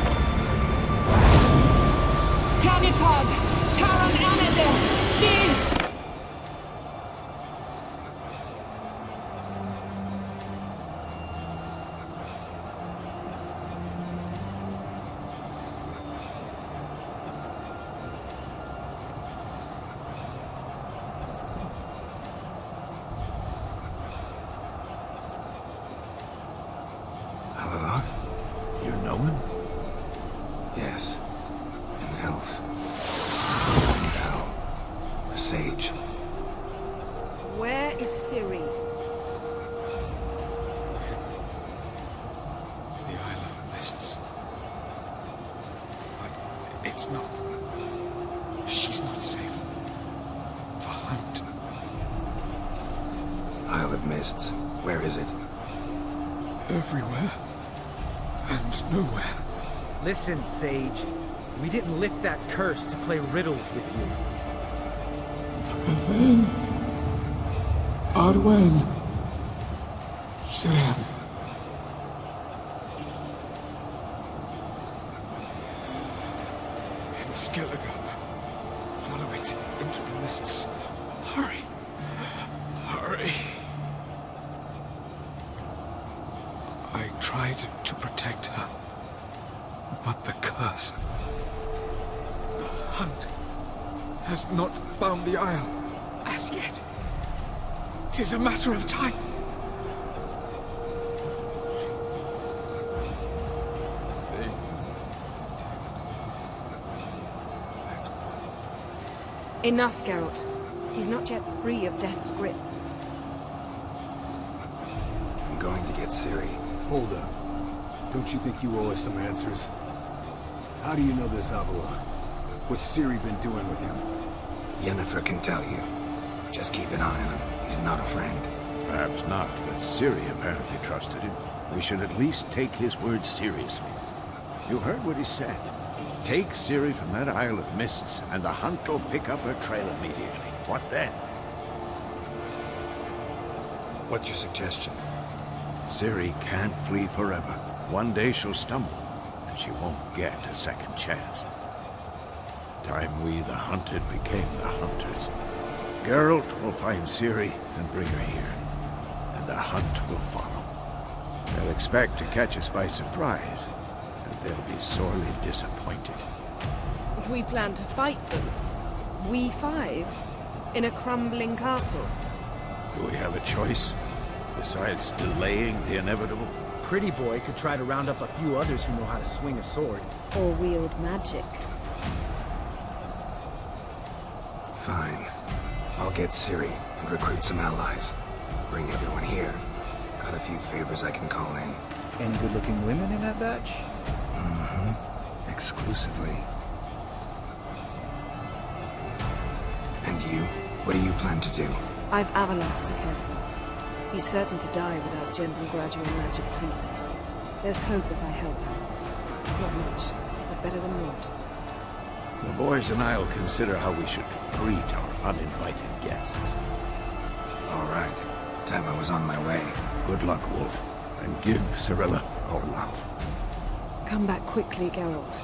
Kaniatat. It's not. She's not safe. The hunt. Isle of Mists. Where is it? Everywhere. And nowhere. Listen, Sage. We didn't lift that curse to play riddles with you. Then, Arwen, Sam. In Skellige. Follow it into the mists. Hurry. Hurry. I tried to protect her. But the curse. The hunt has not found the Isle as yet. It is a matter of time. Enough, Geralt. He's not yet free of death's grip. I'm going to get Ciri. Hold up. Don't you think you owe us some answers? How do you know this Avila? What's Ciri been doing with him? Yennefer can tell you. Just keep an eye on him. He's not a friend. Perhaps not, but Ciri apparently trusted him. We should at least take his words seriously. You heard what he said. Take Ciri from that Isle of Mists, and the hunt will pick up her trail immediately. What then? What's your suggestion? Ciri can't flee forever. One day she'll stumble, and she won't get a second chance. Time we, the hunted, became the hunters. Geralt will find Ciri and bring her here, and the hunt will follow. They'll expect to catch us by surprise, and they'll be sorely disappointed. We plan to fight them. We five? In a crumbling castle? Do we have a choice? Besides delaying the inevitable? Pretty Boy could try to round up a few others who know how to swing a sword. Or wield magic. Fine. I'll get Ciri and recruit some allies. Bring everyone here. Got a few favors I can call in. Any good-looking women in that batch? Mm-hmm. Exclusively. And you? What do you plan to do? I've Avalok to care for. He's certain to die without gentle, gradual magic treatment. There's hope if I help him. Not much, but better than naught. The boys and I'll consider how we should greet our uninvited guests. All right. Time I was on my way. Good luck, Wolf. And give Cirilla our love. Come back quickly, Geralt.